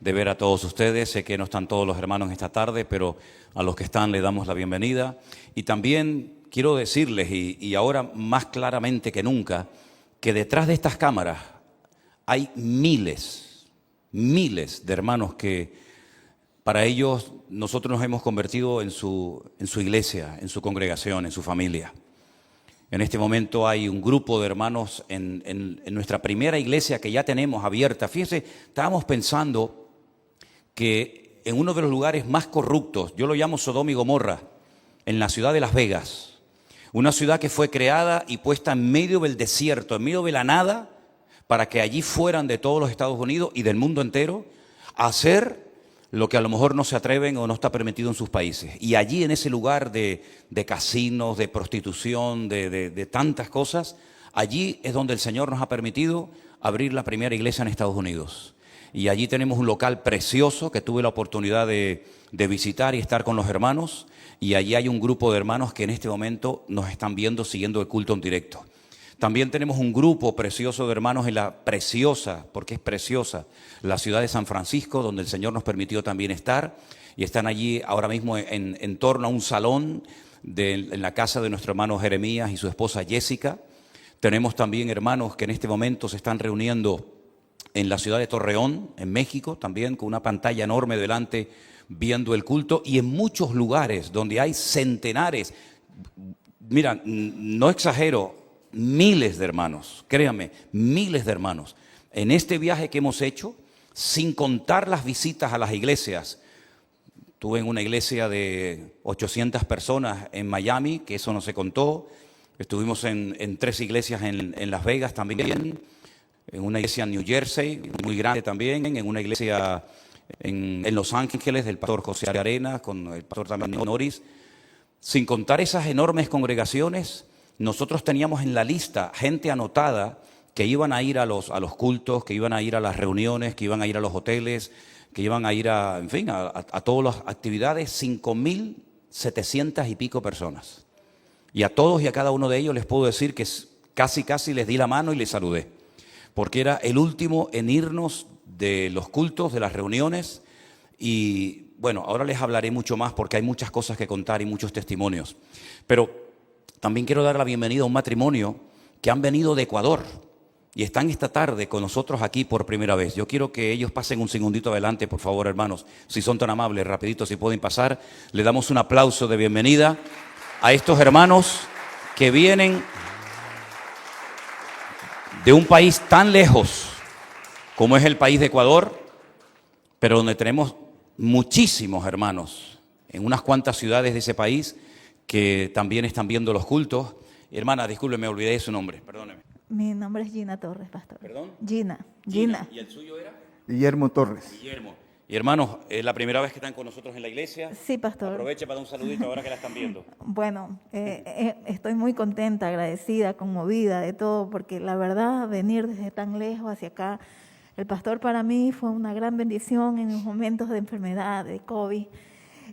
de ver a todos ustedes. Sé que no están todos los hermanos esta tarde, pero a los que están les damos la bienvenida. Y también quiero decirles, y ahora más claramente que nunca, que detrás de estas cámaras hay miles de hermanos que para ellos nosotros nos hemos convertido en su iglesia, en su congregación, en su familia. En este momento hay un grupo de hermanos en nuestra primera iglesia que ya tenemos abierta. Fíjense, estábamos pensando que en uno de los lugares más corruptos, yo lo llamo Sodoma y Gomorra, en la ciudad de Las Vegas, una ciudad que fue creada y puesta en medio del desierto, en medio de la nada, para que allí fueran de todos los Estados Unidos y del mundo entero a hacer lo que a lo mejor no se atreven o no está permitido en sus países. Y allí en ese lugar de casinos, de prostitución, de tantas cosas, allí es donde el Señor nos ha permitido abrir la primera iglesia en Estados Unidos. Y allí tenemos un local precioso que tuve la oportunidad de visitar y estar con los hermanos. Y allí hay un grupo de hermanos que en este momento nos están viendo, siguiendo el culto en directo. También tenemos un grupo precioso de hermanos en la preciosa, porque es preciosa, la ciudad de San Francisco, donde el Señor nos permitió también estar. Y están allí ahora mismo en torno a un salón en la casa de nuestro hermano Jeremías y su esposa Jessica. Tenemos también hermanos que en este momento se están reuniendo en la ciudad de Torreón, en México, también con una pantalla enorme delante, viendo el culto. Y en muchos lugares donde hay centenares, mira, no exagero, miles de hermanos, créanme, miles de hermanos. En este viaje que hemos hecho, sin contar las visitas a las iglesias, estuve en una iglesia de 800 personas en Miami, que eso no se contó. Estuvimos en 3 iglesias en Las Vegas también, en una iglesia en New Jersey, muy grande también, en una iglesia en Los Ángeles del pastor José Arenas, con el pastor también Norris. Sin contar esas enormes congregaciones, nosotros teníamos en la lista gente anotada que iban a ir a los cultos, que iban a ir a las reuniones, que iban a ir a los hoteles, que iban a ir a todas las actividades, 5.700 y pico personas. Y a todos y a cada uno de ellos les puedo decir que casi les di la mano y les saludé, porque era el último en irnos de los cultos, de las reuniones. Y bueno, ahora les hablaré mucho más porque hay muchas cosas que contar y muchos testimonios. Pero también quiero dar la bienvenida a un matrimonio que han venido de Ecuador y están esta tarde con nosotros aquí por primera vez. Yo quiero que ellos pasen un segundito adelante, por favor, hermanos. Si son tan amables, rapidito, si pueden pasar. Le damos un aplauso de bienvenida a estos hermanos que vienen de un país tan lejos como es el país de Ecuador, pero donde tenemos muchísimos hermanos en unas cuantas ciudades de ese país que también están viendo los cultos. Hermana, disculpe, me olvidé de su nombre, perdóneme. Mi nombre es Gina Torres, pastor. ¿Perdón? Gina. ¿Y el suyo era? Guillermo Torres. Guillermo. Y hermanos, ¿es la primera vez que están con nosotros en la iglesia? Sí, pastor. Aproveche para dar un saludito ahora que la están viendo. Bueno, estoy muy contenta, agradecida, conmovida de todo, porque la verdad, venir desde tan lejos hacia acá, el pastor para mí fue una gran bendición en los momentos de enfermedad, de COVID.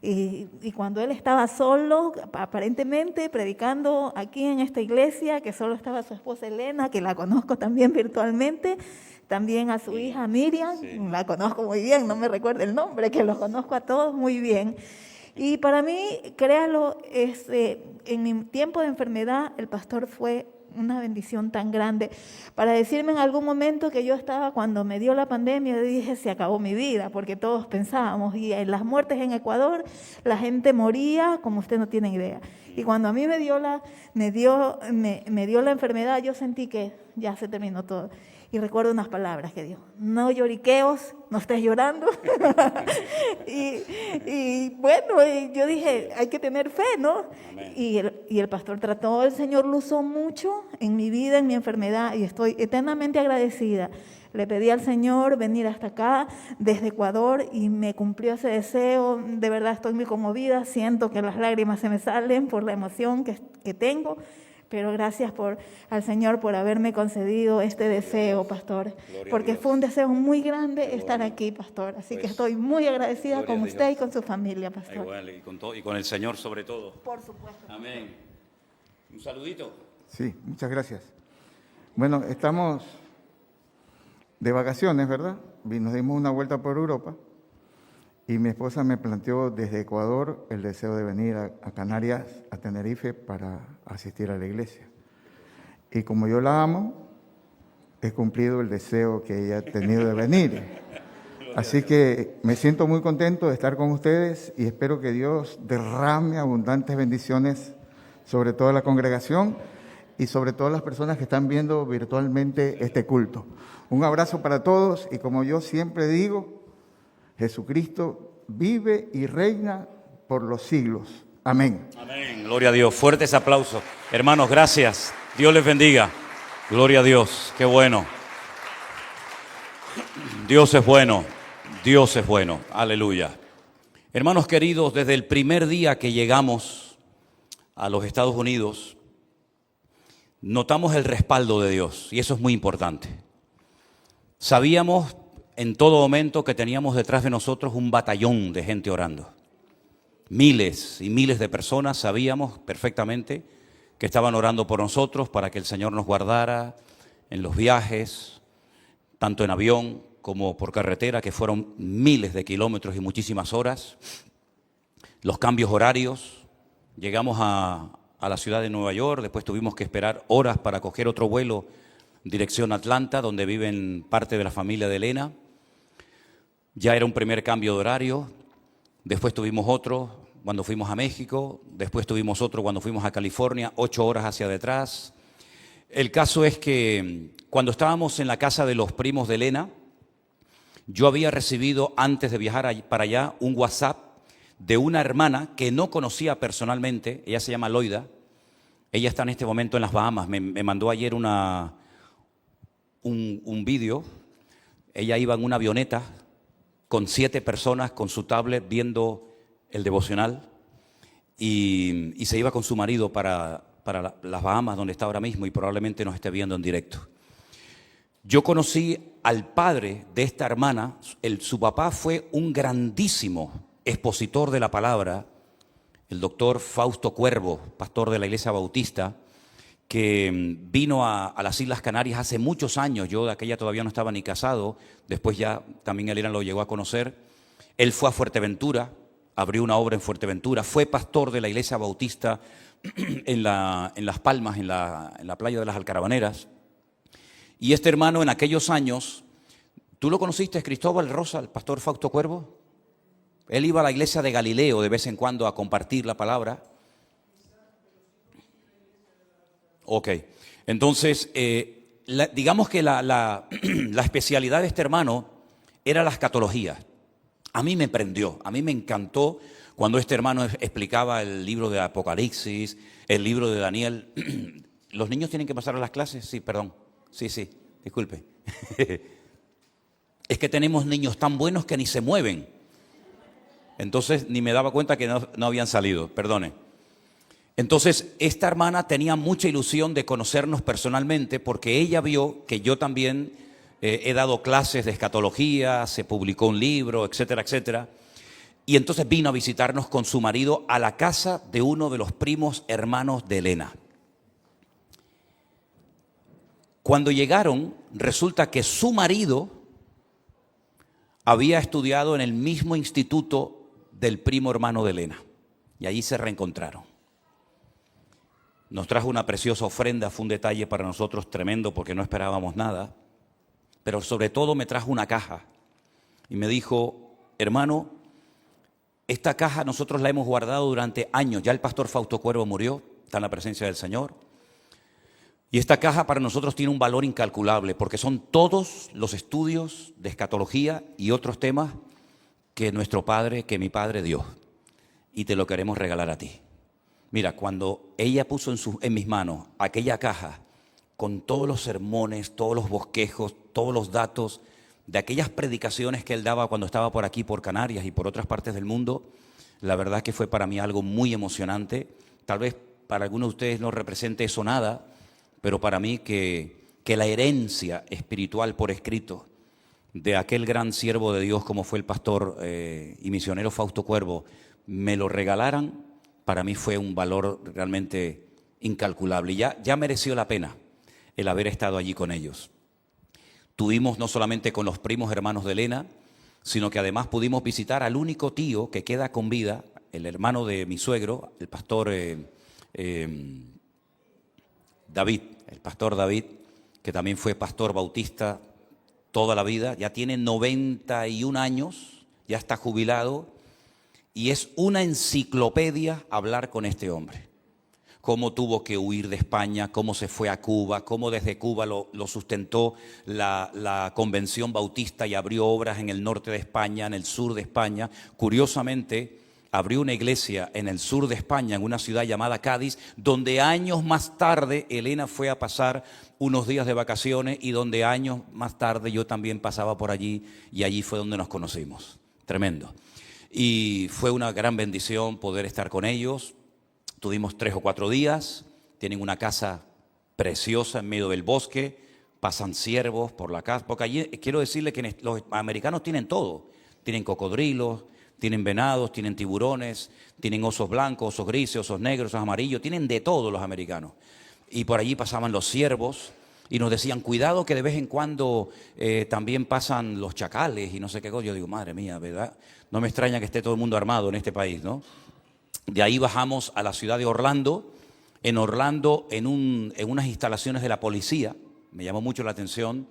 Y cuando él estaba solo, aparentemente predicando aquí en esta iglesia, que solo estaba su esposa Elena, que la conozco también virtualmente, también a su hija Miriam, sí, la conozco muy bien, no me recuerdo el nombre, que los conozco a todos muy bien. Y para mí, créalo, en mi tiempo de enfermedad, el pastor fue una bendición tan grande para decirme en algún momento que yo estaba, cuando me dio la pandemia, yo dije, se acabó mi vida, porque todos pensábamos, y en las muertes en Ecuador, la gente moría como usted no tiene idea. Y cuando a mí me dio la enfermedad, yo sentí que ya se terminó todo. Y recuerdo unas palabras que dijo, no lloriqueos, no estés llorando. y bueno, yo dije, hay que tener fe, ¿no? Y el pastor trató, el Señor lo usó mucho en mi vida, en mi enfermedad, y estoy eternamente agradecida. Le pedí al Señor venir hasta acá, desde Ecuador, y me cumplió ese deseo. De verdad estoy muy conmovida, siento que las lágrimas se me salen por la emoción que tengo. Pero gracias al Señor por haberme concedido este deseo, pastor, porque fue un deseo muy grande estar aquí, pastor. Así que estoy muy agradecida con usted y con su familia, pastor. Igual, y con el Señor sobre todo. Por supuesto. Amén. Un saludito. Sí, muchas gracias. Bueno, estamos de vacaciones, ¿verdad? nos dimos una vuelta por Europa y mi esposa me planteó desde Ecuador el deseo de venir a Canarias, a Tenerife, para asistir a la iglesia. Y como yo la amo, he cumplido el deseo que ella ha tenido de venir. Así que me siento muy contento de estar con ustedes y espero que Dios derrame abundantes bendiciones sobre toda la congregación y sobre todas las personas que están viendo virtualmente este culto. Un abrazo para todos y como yo siempre digo, Jesucristo vive y reina por los siglos. Amén. Amén. Gloria a Dios. Fuertes aplausos. Hermanos, gracias. Dios les bendiga. Gloria a Dios. Qué bueno. Dios es bueno. Dios es bueno. Aleluya. Hermanos queridos, desde el primer día que llegamos a los Estados Unidos, notamos el respaldo de Dios y eso es muy importante. Sabíamos en todo momento que teníamos detrás de nosotros un batallón de gente orando. Miles y miles de personas sabíamos perfectamente que estaban orando por nosotros para que el Señor nos guardara en los viajes, tanto en avión como por carretera, que fueron miles de kilómetros y muchísimas horas. Los cambios horarios, llegamos a la ciudad de Nueva York, después tuvimos que esperar horas para coger otro vuelo dirección Atlanta, donde viven parte de la familia de Elena. Ya era un primer cambio de horario, después tuvimos otro cuando fuimos a México, después tuvimos otro cuando fuimos a California, 8 horas hacia detrás. El caso es que cuando estábamos en la casa de los primos de Elena, yo había recibido antes de viajar para allá un WhatsApp de una hermana que no conocía personalmente, ella se llama Loida, ella está en este momento en las Bahamas, me mandó ayer un vídeo, ella iba en una avioneta con 7 personas con su tablet viendo el devocional y se iba con su marido para las Bahamas, donde está ahora mismo y probablemente nos esté viendo en directo. Yo conocí al padre de esta hermana, su papá fue un grandísimo expositor de la palabra, el doctor Fausto Cuervo, pastor de la Iglesia Bautista, que vino a las Islas Canarias hace muchos años. Yo de aquella todavía no estaba ni casado, después ya también Elena lo llegó a conocer. Él fue a Fuerteventura, abrió una obra en Fuerteventura, fue pastor de la Iglesia Bautista en Las Palmas, en la playa de las Alcarabaneras. Y este hermano en aquellos años, ¿tú lo conociste, Cristóbal Rosa, el pastor Fausto Cuervo? Él iba a la iglesia de Galileo de vez en cuando a compartir la palabra. Ok, entonces, digamos que la especialidad de este hermano era la escatología. A mí me prendió, a mí me encantó cuando este hermano explicaba el libro de Apocalipsis, el libro de Daniel. ¿Los niños tienen que pasar a las clases? Sí, perdón. Sí, disculpe. Es que tenemos niños tan buenos que ni se mueven. Entonces ni me daba cuenta que no habían salido, perdone. Entonces esta hermana tenía mucha ilusión de conocernos personalmente porque ella vio que yo también he dado clases de escatología, se publicó un libro, etcétera, etcétera. Y entonces vino a visitarnos con su marido a la casa de uno de los primos hermanos de Elena. Cuando llegaron, resulta que su marido había estudiado en el mismo instituto del primo hermano de Elena. Y allí se reencontraron. Nos trajo una preciosa ofrenda, fue un detalle para nosotros tremendo porque no esperábamos nada. Pero sobre todo me trajo una caja y me dijo, hermano, esta caja nosotros la hemos guardado durante años. Ya el pastor Fausto Cuervo murió, está en la presencia del Señor. Y esta caja para nosotros tiene un valor incalculable porque son todos los estudios de escatología y otros temas que mi padre dio. Y te lo queremos regalar a ti. Mira, cuando ella puso en mis manos aquella caja con todos los sermones, todos los bosquejos, todos los datos de aquellas predicaciones que él daba cuando estaba por aquí, por Canarias y por otras partes del mundo, la verdad que fue para mí algo muy emocionante. Tal vez para algunos de ustedes no represente eso nada, pero para mí que la herencia espiritual por escrito de aquel gran siervo de Dios como fue el pastor y misionero Fausto Cuervo me lo regalaran, para mí fue un valor realmente incalculable. Y ya mereció la pena el haber estado allí con ellos. tuvimos no solamente con los primos hermanos de Elena, sino que además pudimos visitar al único tío que queda con vida, el hermano de mi suegro, el pastor David, el pastor David, que también fue pastor bautista toda la vida, ya tiene 91 años, ya está jubilado, y es una enciclopedia hablar con este hombre. Cómo tuvo que huir de España, cómo se fue a Cuba, cómo desde Cuba lo sustentó la Convención Bautista y abrió obras en el norte de España, en el sur de España. Curiosamente, abrió una iglesia en el sur de España, en una ciudad llamada Cádiz, donde años más tarde Elena fue a pasar unos días de vacaciones y donde años más tarde yo también pasaba por allí y allí fue donde nos conocimos. Tremendo. Y fue una gran bendición poder estar con ellos. Tuvimos 3 o 4 días, tienen una casa preciosa en medio del bosque, pasan ciervos por la casa, porque allí quiero decirle que los americanos tienen todo, tienen cocodrilos, tienen venados, tienen tiburones, tienen osos blancos, osos grises, osos negros, osos amarillos, tienen de todo los americanos. Y por allí pasaban los ciervos y nos decían, cuidado que de vez en cuando también pasan los chacales y no sé qué cosa. Yo digo, madre mía, ¿verdad? No me extraña que esté todo el mundo armado en este país, ¿no? De ahí bajamos a la ciudad de Orlando. En Orlando, en unas instalaciones de la policía, me llamó mucho la atención.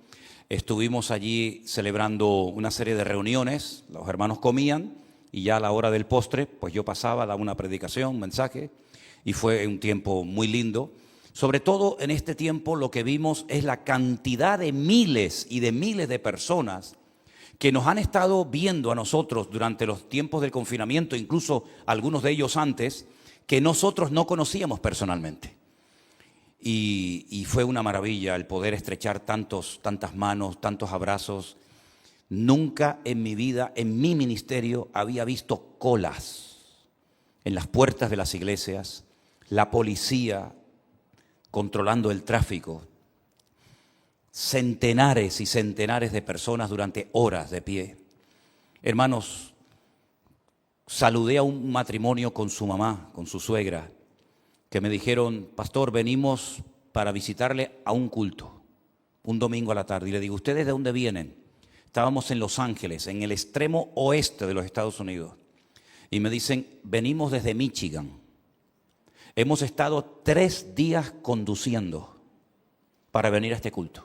Estuvimos allí celebrando una serie de reuniones, los hermanos comían y ya a la hora del postre, pues yo pasaba, daba una predicación, un mensaje, y fue un tiempo muy lindo. Sobre todo en este tiempo lo que vimos es la cantidad de miles y de miles de personas que nos han estado viendo a nosotros durante los tiempos del confinamiento, incluso algunos de ellos antes, que nosotros no conocíamos personalmente. Y fue una maravilla el poder estrechar tantas manos, tantos abrazos. Nunca en mi vida, en mi ministerio, había visto colas en las puertas de las iglesias, la policía controlando el tráfico, centenares y centenares de personas durante horas de pie. Hermanos, saludé a un matrimonio con su mamá, con su suegra, que me dijeron, pastor, venimos para visitarle a un culto, un domingo a la tarde. Y le digo, ¿ustedes de dónde vienen? Estábamos en Los Ángeles, en el extremo oeste de los Estados Unidos. Y me dicen, venimos desde Michigan. Hemos estado 3 días conduciendo para venir a este culto.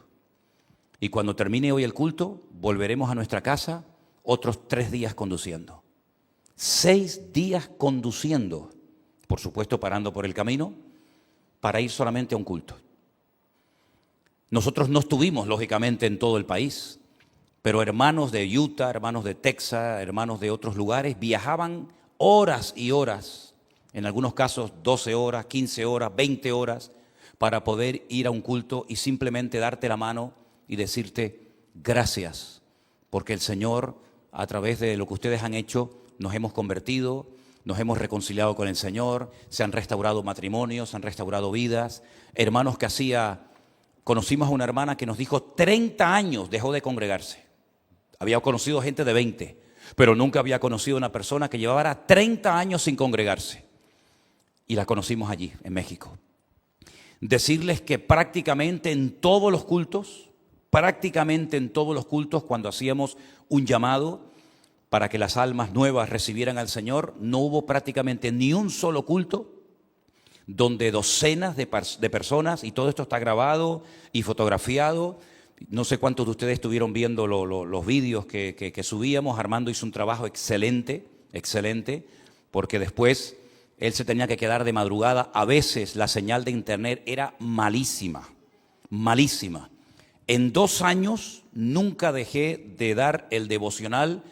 Y cuando termine hoy el culto, volveremos a nuestra casa otros 3 días conduciendo. 6 días conduciendo, por supuesto parando por el camino, para ir solamente a un culto. Nosotros no estuvimos, lógicamente, en todo el país, pero hermanos de Utah, hermanos de Texas, hermanos de otros lugares, viajaban horas y horas, en algunos casos 12 horas, 15 horas, 20 horas, para poder ir a un culto y simplemente darte la mano y decirte gracias, porque el Señor, a través de lo que ustedes han hecho, nos hemos convertido, nos hemos reconciliado con el Señor, se han restaurado matrimonios, se han restaurado vidas. Hermanos que conocimos a una hermana que nos dijo 30 años dejó de congregarse. Había conocido gente de 20, pero nunca había conocido a una persona que llevara 30 años sin congregarse. Y la conocimos allí, en México. Decirles que prácticamente en todos los cultos, cuando hacíamos un llamado para que las almas nuevas recibieran al Señor, no hubo prácticamente ni un solo culto donde docenas de personas, y todo esto está grabado y fotografiado. No sé cuántos de ustedes estuvieron viendo los vídeos que subíamos. Armando hizo un trabajo excelente, porque después él se tenía que quedar de madrugada. A veces la señal de internet era malísima. En 2 años nunca dejé de dar el devocional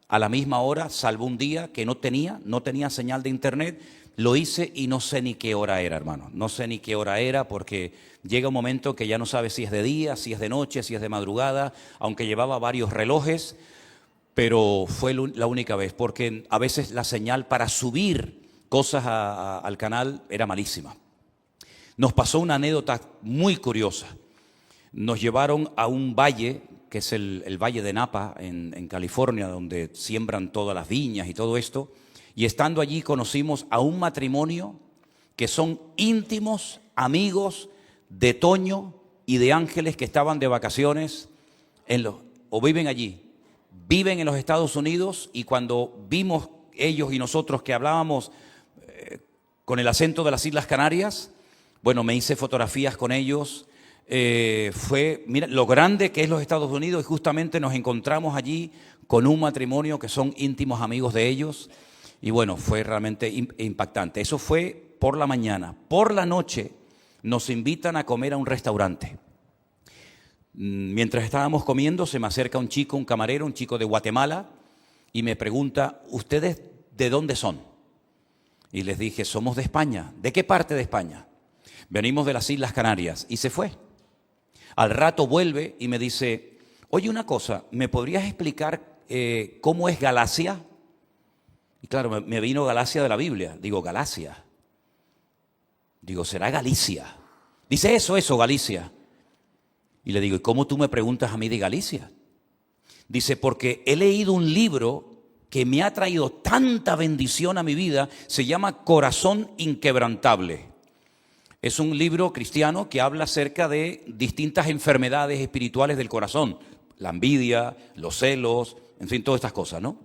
a la misma hora, salvo un día que no tenía señal de internet. Lo hice y no sé ni qué hora era, hermano. No sé ni qué hora era, porque llega un momento que ya no sabes si es de día, si es de noche, si es de madrugada, aunque llevaba varios relojes, pero fue la única vez, porque a veces la señal para subir cosas al canal era malísima. Nos pasó una anécdota muy curiosa. Nos llevaron a un valle, que es el Valle de Napa, en California, donde siembran todas las viñas y todo esto. Y estando allí conocimos a un matrimonio que son íntimos amigos de Toño y de Ángeles, que estaban de vacaciones o viven allí, viven en los Estados Unidos, y cuando vimos ellos y nosotros que hablábamos con el acento de las Islas Canarias, bueno, me hice fotografías con ellos. Mira lo grande que es los Estados Unidos, y justamente nos encontramos allí con un matrimonio que son íntimos amigos de ellos, y bueno, fue realmente impactante. Eso fue por la mañana. Por la noche nos invitan a comer a un restaurante. Mientras estábamos comiendo, se me acerca un chico, un camarero, un chico de Guatemala, y me pregunta: ¿ustedes de dónde son? Y les dije: somos de España. ¿De qué parte de España? Venimos de las Islas Canarias. Y se fue. Al rato vuelve y me dice: oye, una cosa, ¿me podrías explicar cómo es Galacia? Y claro, me vino Galacia de la Biblia. Digo, Galacia. Digo, ¿será Galicia? Dice, eso, Galicia. Y le digo, ¿y cómo tú me preguntas a mí de Galicia? Dice, porque he leído un libro que me ha traído tanta bendición a mi vida, se llama Corazón Inquebrantable. Es un libro cristiano que habla acerca de distintas enfermedades espirituales del corazón. La envidia, los celos, en fin, todas estas cosas, ¿no?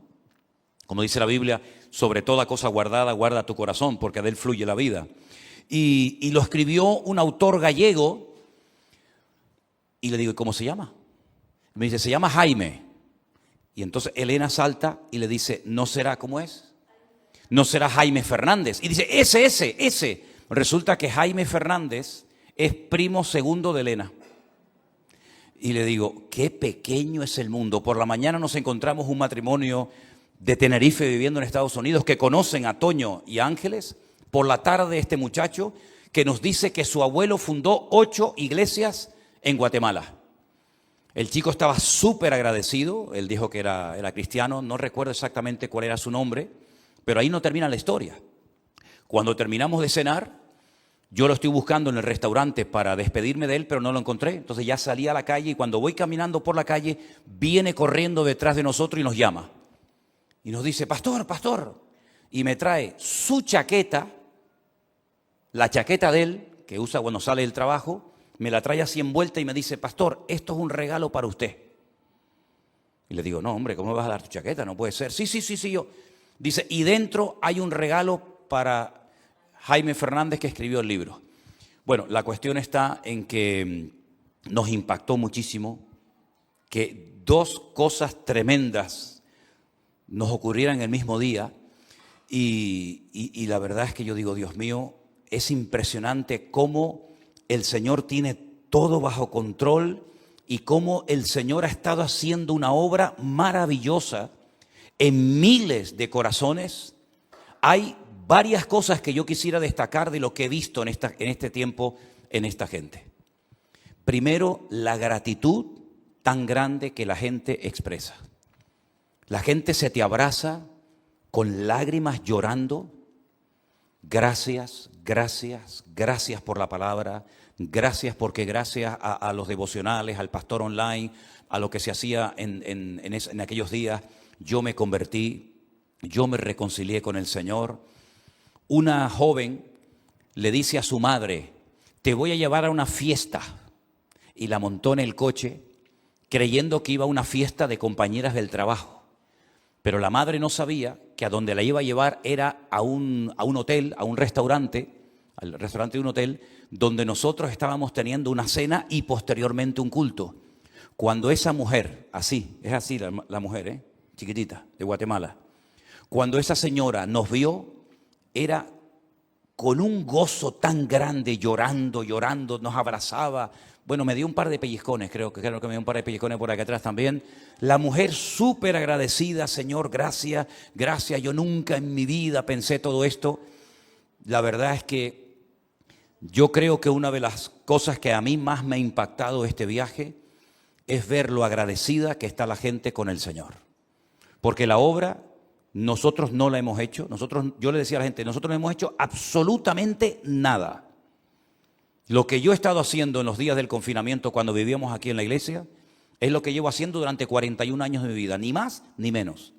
Como dice la Biblia, sobre toda cosa guardada, guarda tu corazón, porque de él fluye la vida. Y lo escribió un autor gallego, y le digo, ¿y cómo se llama? Me dice, se llama Jaime. Y entonces Elena salta y le dice, ¿no será cómo es? ¿No será Jaime Fernández? Y dice, ese. Resulta que Jaime Fernández es primo segundo de Elena. Y le digo, qué pequeño es el mundo. Por la mañana nos encontramos un matrimonio de Tenerife viviendo en Estados Unidos que conocen a Toño y a Ángeles. Por la tarde este muchacho que nos dice que su abuelo fundó 8 iglesias en Guatemala. El chico estaba súper agradecido. Él dijo que era cristiano. No recuerdo exactamente cuál era su nombre, pero ahí no termina la historia. Cuando terminamos de cenar, yo lo estoy buscando en el restaurante para despedirme de él, pero no lo encontré. Entonces ya salí a la calle, y cuando voy caminando por la calle, viene corriendo detrás de nosotros y nos llama. Y nos dice, pastor. Y me trae su chaqueta, la chaqueta de él, que usa cuando sale del trabajo, me la trae así envuelta y me dice, pastor, esto es un regalo para usted. Y le digo, no, hombre, ¿cómo me vas a dar tu chaqueta? No puede ser. Sí, yo. Dice, y dentro hay un regalo para Jaime Fernández, que escribió el libro. Bueno, la cuestión está en que nos impactó muchísimo que 2 cosas tremendas nos ocurrieran el mismo día, y la verdad es que yo digo, Dios mío, es impresionante cómo el Señor tiene todo bajo control y cómo el Señor ha estado haciendo una obra maravillosa en miles de corazones. Hay varias cosas que yo quisiera destacar de lo que he visto en este tiempo en esta gente. Primero, la gratitud tan grande que la gente expresa. La gente se te abraza con lágrimas llorando. Gracias por la palabra. Gracias gracias a los devocionales, al pastor online, a lo que se hacía en aquellos días, yo me convertí, yo me reconcilié con el Señor. Una joven le dice a su madre, te voy a llevar a una fiesta, y la montó en el coche creyendo que iba a una fiesta de compañeras del trabajo, pero la madre no sabía que a donde la iba a llevar era a un hotel, a un restaurante, al restaurante de un hotel, donde nosotros estábamos teniendo una cena y posteriormente un culto. Cuando esa mujer, es así la mujer, chiquitita, de Guatemala, cuando esa señora nos vio, era con un gozo tan grande, llorando, nos abrazaba. Bueno, me dio un par de pellizcones, creo que me dio un par de pellizcones por acá atrás también. La mujer súper agradecida, Señor, gracias, yo nunca en mi vida pensé todo esto. La verdad es que yo creo que una de las cosas que a mí más me ha impactado este viaje es ver lo agradecida que está la gente con el Señor. Porque la obra nosotros no la hemos hecho. Yo le decía a la gente, nosotros no hemos hecho absolutamente nada. Lo que yo he estado haciendo en los días del confinamiento cuando vivíamos aquí en la iglesia es lo que llevo haciendo durante 41 años de mi vida, ni más ni menos.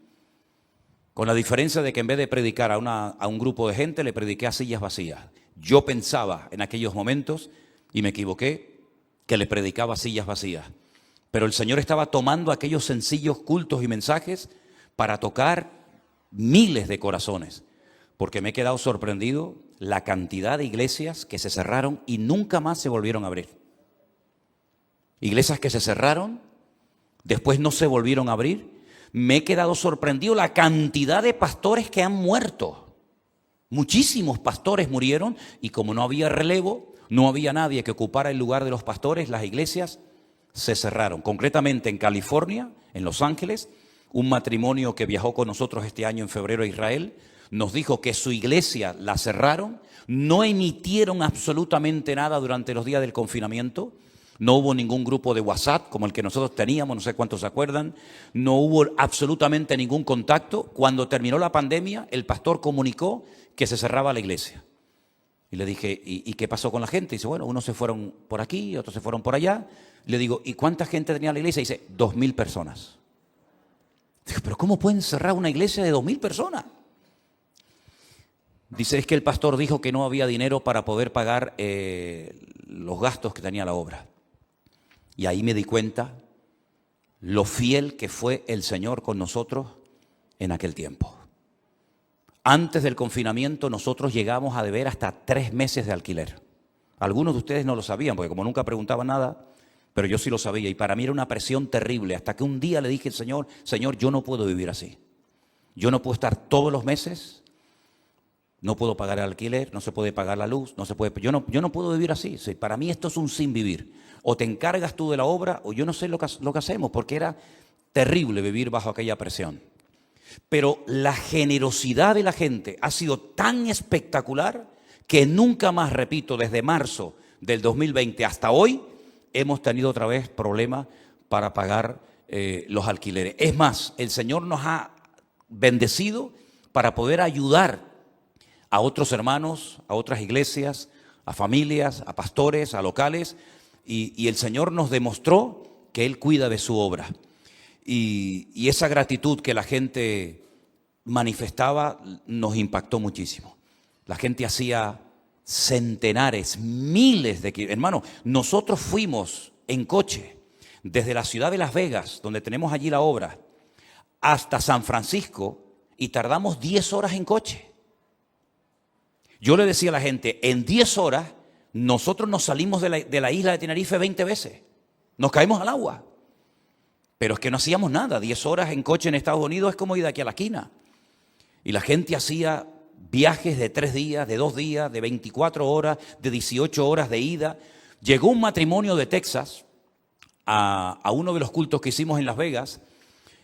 Con la diferencia de que en vez de predicar a un grupo de gente, le prediqué a sillas vacías. Yo pensaba en aquellos momentos, y me equivoqué, que le predicaba a sillas vacías. Pero el Señor estaba tomando aquellos sencillos cultos y mensajes para tocar miles de corazones. Porque me he quedado sorprendido la cantidad de iglesias que se cerraron y nunca más se volvieron a abrir. Iglesias que se cerraron, después no se volvieron a abrir. Me he quedado sorprendido la cantidad de pastores que han muerto. Muchísimos pastores murieron y como no había relevo, no había nadie que ocupara el lugar de los pastores, las iglesias se cerraron. Concretamente en California, en Los Ángeles, un matrimonio que viajó con nosotros este año en febrero a Israel, nos dijo que su iglesia la cerraron, no emitieron absolutamente nada durante los días del confinamiento, no hubo ningún grupo de WhatsApp como el que nosotros teníamos, no sé cuántos se acuerdan, no hubo absolutamente ningún contacto. Cuando terminó la pandemia, el pastor comunicó que se cerraba la iglesia. Y le dije, ¿y qué pasó con la gente? Dice, bueno, unos se fueron por aquí, otros se fueron por allá. Le digo, ¿y cuánta gente tenía la iglesia? Dice, 2.000 personas. Dije, ¿pero cómo pueden cerrar una iglesia de 2.000 personas? Dice, es que el pastor dijo que no había dinero para poder pagar los gastos que tenía la obra. Y ahí me di cuenta lo fiel que fue el Señor con nosotros en aquel tiempo. Antes del confinamiento nosotros llegamos a deber hasta 3 meses de alquiler. Algunos de ustedes no lo sabían, porque como nunca preguntaban nada, pero yo sí lo sabía. Y para mí era una presión terrible, hasta que un día le dije al Señor, Señor, yo no puedo vivir así. Yo no puedo estar todos los meses, no puedo pagar el alquiler, no se puede pagar la luz, no se puede, yo no puedo vivir así. Sí, para mí esto es un sin vivir. O te encargas tú de la obra, o yo no sé lo que hacemos, porque era terrible vivir bajo aquella presión. Pero la generosidad de la gente ha sido tan espectacular que nunca más, repito, desde marzo del 2020 hasta hoy, hemos tenido otra vez problemas para pagar los alquileres. Es más, el Señor nos ha bendecido para poder ayudar a otros hermanos, a otras iglesias, a familias, a pastores, a locales, y el Señor nos demostró que Él cuida de su obra. Y esa gratitud que la gente manifestaba nos impactó muchísimo. La gente hacía centenares, miles de kilómetros. Hermano, nosotros fuimos en coche desde la ciudad de Las Vegas, donde tenemos allí la obra, hasta San Francisco y tardamos 10 horas en coche. Yo le decía a la gente, en 10 horas nosotros nos salimos de la isla de Tenerife 20 veces. Nos caímos al agua. Pero es que no hacíamos nada. 10 horas en coche en Estados Unidos es como ir de aquí a la esquina. Y la gente hacía viajes de 3 días, de 2 días, de 24 horas, de 18 horas de ida. Llegó un matrimonio de Texas a uno de los cultos que hicimos en Las Vegas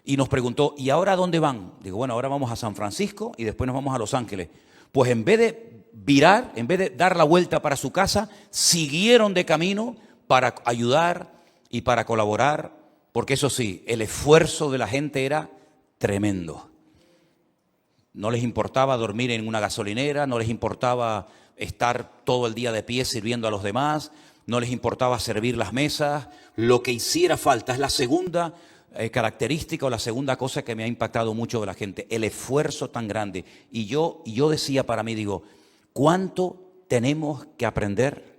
y nos preguntó, ¿y ahora a dónde van? Digo, bueno, ahora vamos a San Francisco y después nos vamos a Los Ángeles. Pues en vez de virar, en vez de dar la vuelta para su casa, siguieron de camino para ayudar y para colaborar, porque eso sí, el esfuerzo de la gente era tremendo. No les importaba dormir en una gasolinera, no les importaba estar todo el día de pie sirviendo a los demás, no les importaba servir las mesas, lo que hiciera falta. Es la segunda característica o la segunda cosa que me ha impactado mucho de la gente, el esfuerzo tan grande. Y yo decía para mí, digo, ¿cuánto tenemos que aprender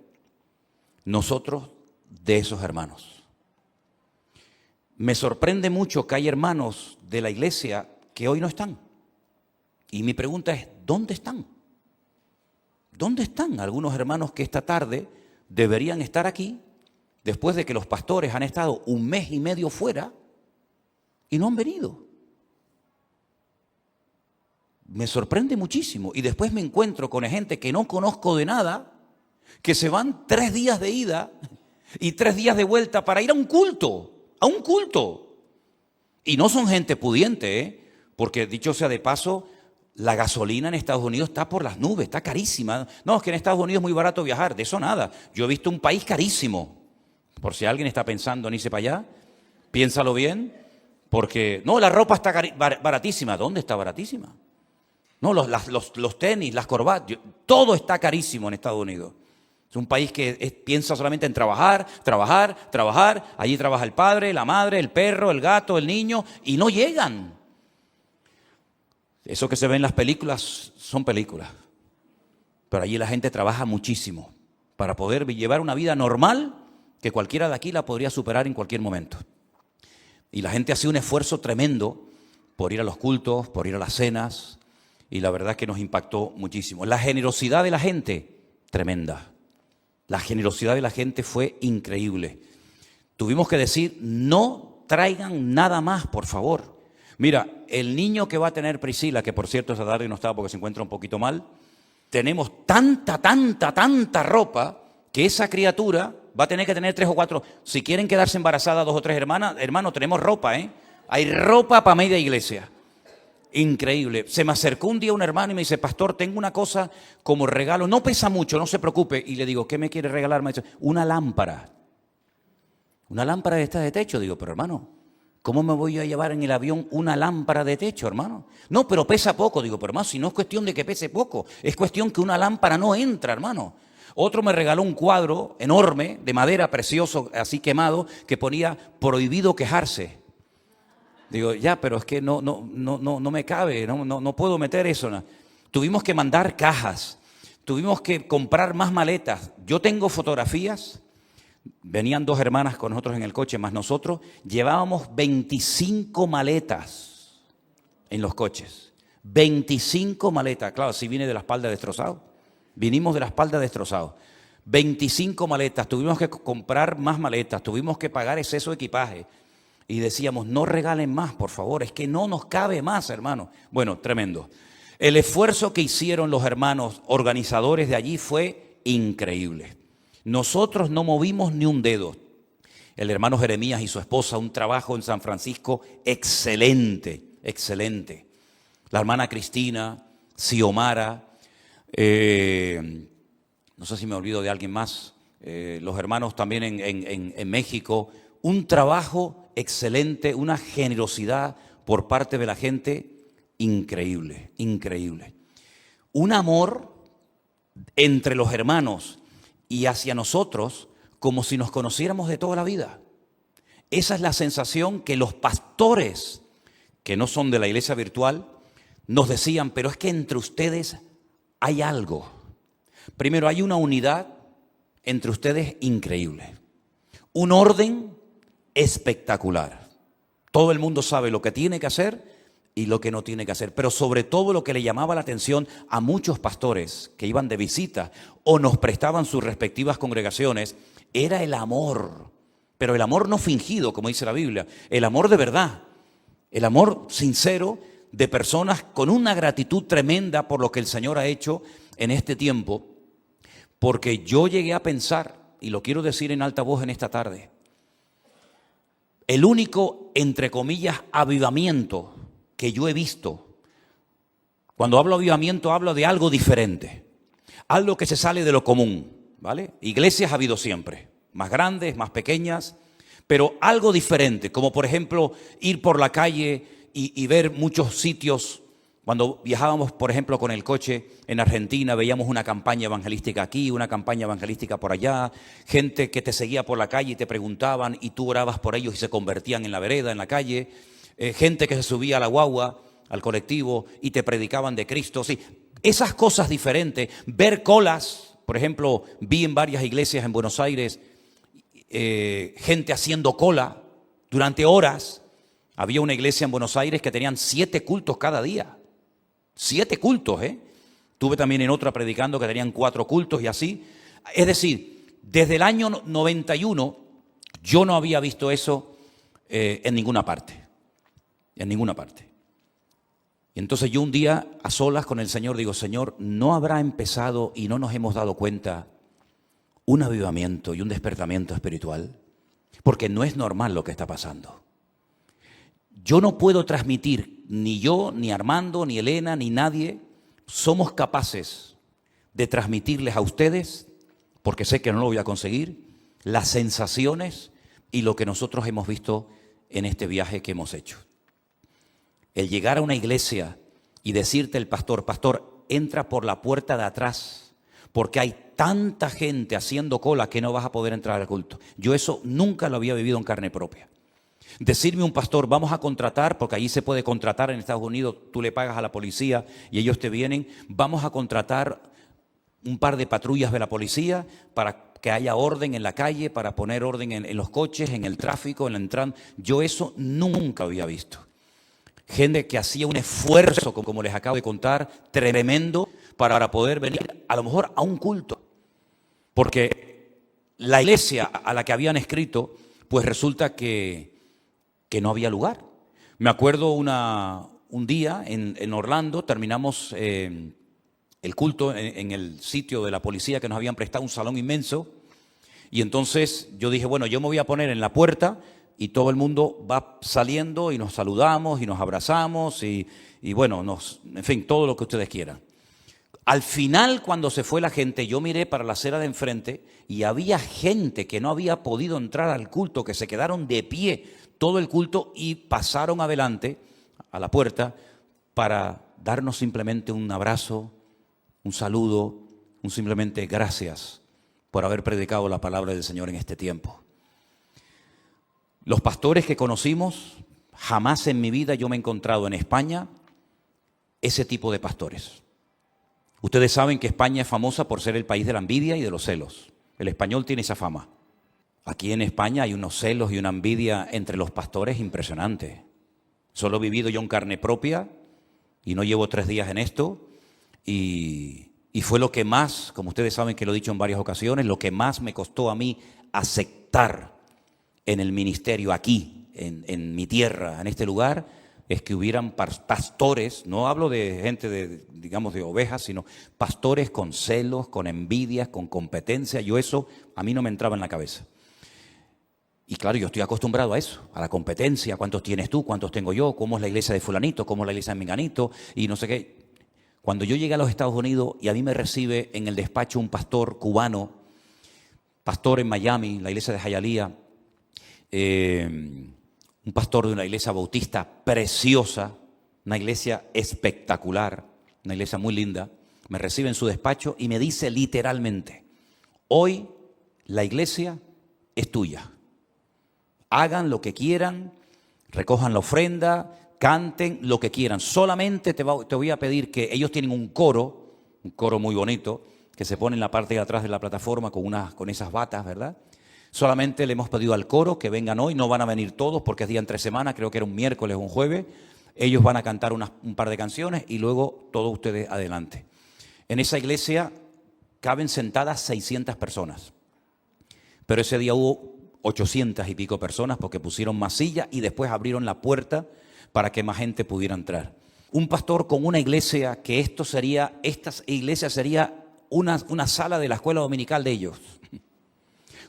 nosotros de esos hermanos? Me sorprende mucho que hay hermanos de la iglesia que hoy no están. Y mi pregunta es, ¿dónde están? ¿Dónde están algunos hermanos que esta tarde deberían estar aquí después de que los pastores han estado 1 mes y medio fuera y no han venido? Me sorprende muchísimo. Y después me encuentro con gente que no conozco de nada, que se van 3 días de ida y 3 días de vuelta para ir a un culto. Y no son gente pudiente, porque dicho sea de paso, la gasolina en Estados Unidos está por las nubes, está carísima. No, es que en Estados Unidos es muy barato viajar, de eso nada. Yo he visto un país carísimo. Por si alguien está pensando en irse para allá, piénsalo bien, porque no, la ropa está baratísima. ¿Dónde está baratísima? No, los tenis, las corbatas, todo está carísimo en Estados Unidos. Es un país que piensa solamente en trabajar. Allí trabaja el padre, la madre, el perro, el gato, el niño, y no llegan. Eso que se ve en las películas son películas. Pero allí la gente trabaja muchísimo para poder llevar una vida normal que cualquiera de aquí la podría superar en cualquier momento. Y la gente hacía un esfuerzo tremendo por ir a los cultos, por ir a las cenas, y la verdad es que nos impactó muchísimo. La generosidad de la gente, tremenda. La generosidad de la gente fue increíble. Tuvimos que decir, no traigan nada más, por favor. Mira, el niño que va a tener Priscila, que por cierto esta tarde no estaba porque se encuentra un poquito mal, tenemos tanta ropa que esa criatura va a tener que tener 3 o 4. Si quieren quedarse embarazadas 2 o 3 hermanas, hermano, tenemos ropa, ¿eh? Hay ropa para media iglesia. Increíble. Se me acercó un día un hermano y me dice, pastor, tengo una cosa como regalo, no pesa mucho, no se preocupe. Y le digo, ¿qué me quiere regalar? Me dice, una lámpara. Una lámpara de esta de techo. Digo, pero hermano, ¿cómo me voy a llevar en el avión una lámpara de techo, hermano? No, pero pesa poco. Digo, pero hermano, si no es cuestión de que pese poco, es cuestión que una lámpara no entra, hermano. Otro me regaló un cuadro enorme, de madera, precioso, así quemado, que ponía prohibido quejarse. Digo, ya, pero es que no me cabe, no puedo meter eso. No. Tuvimos que mandar cajas, tuvimos que comprar más maletas. Yo tengo fotografías, venían 2 hermanas con nosotros en el coche, más nosotros, llevábamos 25 maletas en los coches. 25 maletas, claro, si viene de la espalda destrozado. Vinimos de la espalda destrozado. 25 maletas, tuvimos que comprar más maletas, tuvimos que pagar exceso de equipaje. Y decíamos, no regalen más, por favor, es que no nos cabe más, hermano. Bueno, tremendo. El esfuerzo que hicieron los hermanos organizadores de allí fue increíble. Nosotros no movimos ni un dedo. El hermano Jeremías y su esposa, un trabajo en San Francisco excelente, excelente. La hermana Cristina, Xiomara, no sé si me olvido de alguien más, los hermanos también en México, un trabajo excelente, una generosidad por parte de la gente increíble, increíble. Un amor entre los hermanos y hacia nosotros como si nos conociéramos de toda la vida. Esa es la sensación que los pastores, que no son de la iglesia virtual, nos decían, pero es que entre ustedes hay algo. Primero, hay una unidad entre ustedes increíble. Un orden espectacular. Todo el mundo sabe lo que tiene que hacer y lo que no tiene que hacer. Pero sobre todo lo que le llamaba la atención a muchos pastores que iban de visita o nos prestaban sus respectivas congregaciones, era el amor. Pero el amor no fingido, como dice la Biblia. El amor de verdad. El amor sincero de personas con una gratitud tremenda por lo que el Señor ha hecho en este tiempo. Porque yo llegué a pensar, y lo quiero decir en alta voz en esta tarde, el único, entre comillas, avivamiento que yo he visto, cuando hablo de avivamiento hablo de algo diferente, algo que se sale de lo común, ¿vale? Iglesias ha habido siempre, más grandes, más pequeñas, pero algo diferente, como por ejemplo ir por la calle y ver muchos sitios. Cuando viajábamos, por ejemplo, con el coche en Argentina, veíamos una campaña evangelística aquí, una campaña evangelística por allá, gente que te seguía por la calle y te preguntaban y tú orabas por ellos y se convertían en la vereda, en la calle, gente que se subía a la guagua, al colectivo y te predicaban de Cristo. Sí, esas cosas diferentes, ver colas, por ejemplo, vi en varias iglesias en Buenos Aires gente haciendo cola durante horas. Había una iglesia en Buenos Aires que tenían 7 cultos cada día. 7 cultos, ¿eh? Tuve también en otra predicando que tenían 4 cultos y así. Es decir, desde el año 91 yo no había visto eso en ninguna parte. En ninguna parte. Y entonces yo un día a solas con el Señor digo, Señor, ¿no habrá empezado y no nos hemos dado cuenta un avivamiento y un despertamiento espiritual? Porque no es normal lo que está pasando. Yo no puedo transmitir, ni yo, ni Armando, ni Elena, ni nadie, somos capaces de transmitirles a ustedes, porque sé que no lo voy a conseguir, las sensaciones y lo que nosotros hemos visto en este viaje que hemos hecho. El llegar a una iglesia y decirte el pastor, entra por la puerta de atrás, porque hay tanta gente haciendo cola que no vas a poder entrar al culto. Yo eso nunca lo había vivido en carne propia. Decirme un pastor, vamos a contratar, porque allí se puede contratar en Estados Unidos, tú le pagas a la policía y ellos te vienen, vamos a contratar un par de patrullas de la policía para que haya orden en la calle, para poner orden en los coches, en el tráfico, en la entrada. Yo eso nunca había visto. Gente que hacía un esfuerzo, como les acabo de contar, tremendo, para poder venir a lo mejor a un culto. Porque la iglesia a la que habían escrito, pues resulta que no había lugar. Me acuerdo un día en Orlando, terminamos el culto en el sitio de la policía que nos habían prestado, un salón inmenso, y entonces yo dije, bueno, yo me voy a poner en la puerta y todo el mundo va saliendo y nos saludamos y nos abrazamos y bueno, en fin, todo lo que ustedes quieran. Al final, cuando se fue la gente, yo miré para la acera de enfrente y había gente que no había podido entrar al culto, que se quedaron de pie todo el culto y pasaron adelante a la puerta para darnos simplemente un abrazo, un saludo, un simplemente gracias por haber predicado la palabra del Señor en este tiempo. Los pastores que conocimos, jamás en mi vida yo me he encontrado en España ese tipo de pastores. Ustedes saben que España es famosa por ser el país de la envidia y de los celos. El español tiene esa fama. Aquí en España hay unos celos y una envidia entre los pastores impresionantes. Solo he vivido yo en carne propia y no llevo 3 días en esto y fue lo que más, como ustedes saben que lo he dicho en varias ocasiones, lo que más me costó a mí aceptar en el ministerio aquí, en mi tierra, en este lugar, es que hubieran pastores, no hablo de gente digamos de ovejas, sino pastores con celos, con envidias, con competencia. Eso a mí no me entraba en la cabeza. Y claro, yo estoy acostumbrado a eso, a la competencia. ¿Cuántos tienes tú? ¿Cuántos tengo yo? ¿Cómo es la iglesia de fulanito? ¿Cómo es la iglesia de menganito? Y no sé qué. Cuando yo llegué a los Estados Unidos y a mí me recibe en el despacho un pastor cubano, pastor en Miami, la iglesia de Hialeah, un pastor de una iglesia bautista preciosa, una iglesia espectacular, una iglesia muy linda, me recibe en su despacho y me dice literalmente, hoy la iglesia es tuya. Hagan lo que quieran, recojan la ofrenda, canten lo que quieran. Solamente te voy a pedir que ellos tienen un coro muy bonito, que se pone en la parte de atrás de la plataforma con esas batas, ¿verdad? Solamente le hemos pedido al coro que vengan hoy, no van a venir todos porque es día entre semana, creo que era un miércoles o un jueves. Ellos van a cantar un par de canciones y luego todos ustedes adelante. En esa iglesia caben sentadas 600 personas, pero ese día hubo 800 y pico personas porque pusieron más sillas y después abrieron la puerta para que más gente pudiera entrar. Un pastor con una iglesia que esta iglesia sería una sala de la escuela dominical de ellos,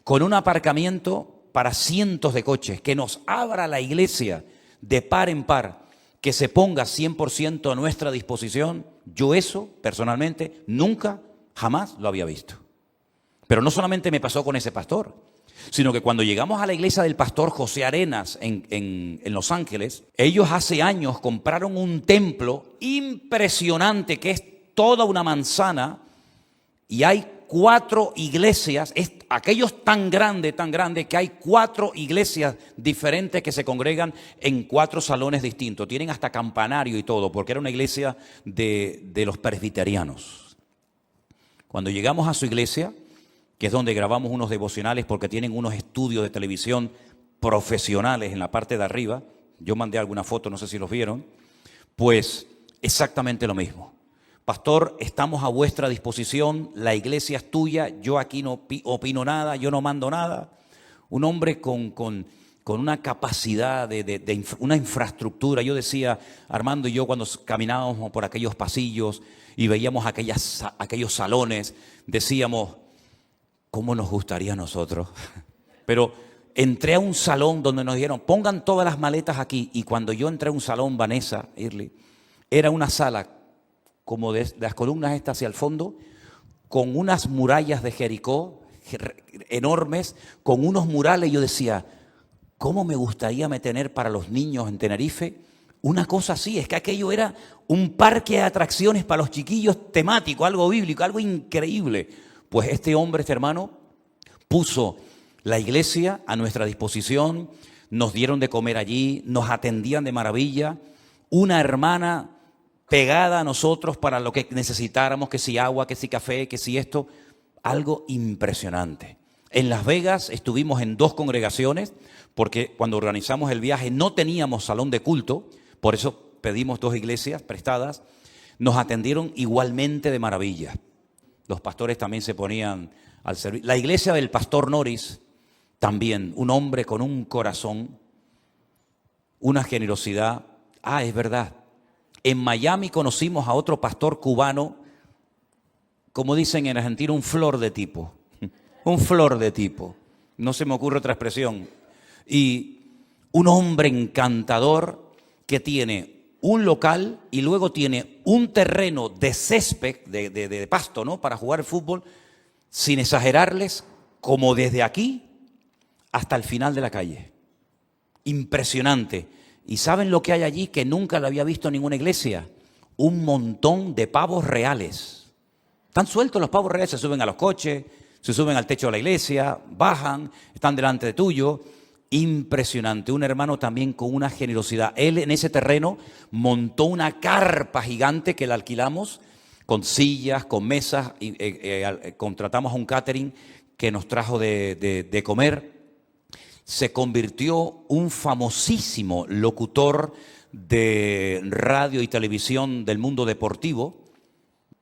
con un aparcamiento para cientos de coches, que nos abra la iglesia de par en par, que se ponga 100% a nuestra disposición. Yo eso, personalmente, nunca, jamás lo había visto. Pero no solamente me pasó con ese pastor, sino que cuando llegamos a la iglesia del pastor José Arenas en Los Ángeles, ellos hace años compraron un templo impresionante que es toda una manzana y hay 4 iglesias, aquello es tan grande que hay 4 iglesias diferentes que se congregan en 4 salones distintos. Tienen hasta campanario y todo, porque era una iglesia de los presbiterianos. Cuando llegamos a su iglesia, que es donde grabamos unos devocionales porque tienen unos estudios de televisión profesionales en la parte de arriba, yo mandé alguna foto, no sé si los vieron, pues exactamente lo mismo. Pastor, estamos a vuestra disposición, la iglesia es tuya, yo aquí no opino nada, yo no mando nada. Un hombre con una capacidad de una infraestructura. Yo decía, Armando y yo cuando caminábamos por aquellos pasillos y veíamos aquellos salones, decíamos, ¿cómo nos gustaría a nosotros? Pero entré a un salón donde nos dijeron, pongan todas las maletas aquí. Y cuando yo entré a un salón, Vanessa, Irly, era una sala como de las columnas estas hacia el fondo, con unas murallas de Jericó enormes, con unos murales. Yo decía, ¿cómo me gustaría tener para los niños en Tenerife una cosa así? Es que aquello era un parque de atracciones para los chiquillos temático, algo bíblico, algo increíble. Pues este hombre, este hermano, puso la iglesia a nuestra disposición, nos dieron de comer allí, nos atendían de maravilla, una hermana pegada a nosotros para lo que necesitáramos, que si agua, que si café, que si esto, algo impresionante. En Las Vegas estuvimos en 2 congregaciones, porque cuando organizamos el viaje no teníamos salón de culto, por eso pedimos 2 iglesias prestadas. Nos atendieron igualmente de maravilla. Los pastores también se ponían al servicio. La iglesia del pastor Norris, también, un hombre con un corazón, una generosidad. Es verdad. En Miami conocimos a otro pastor cubano, como dicen en Argentina, un flor de tipo. Un flor de tipo. No se me ocurre otra expresión. Y un hombre encantador que tiene un local y luego tiene un terreno de césped, de pasto, ¿no?, para jugar fútbol, sin exagerarles, como desde aquí hasta el final de la calle. Impresionante. ¿Y saben lo que hay allí que nunca lo había visto en ninguna iglesia? Un montón de pavos reales. Están sueltos los pavos reales, se suben a los coches, se suben al techo de la iglesia, bajan, están delante de tuyo. Impresionante. Un hermano también con una generosidad. Él en ese terreno montó una carpa gigante que la alquilamos, con sillas, con mesas, y contratamos a un catering que nos trajo de comer. Se convirtió un famosísimo locutor de radio y televisión del mundo deportivo.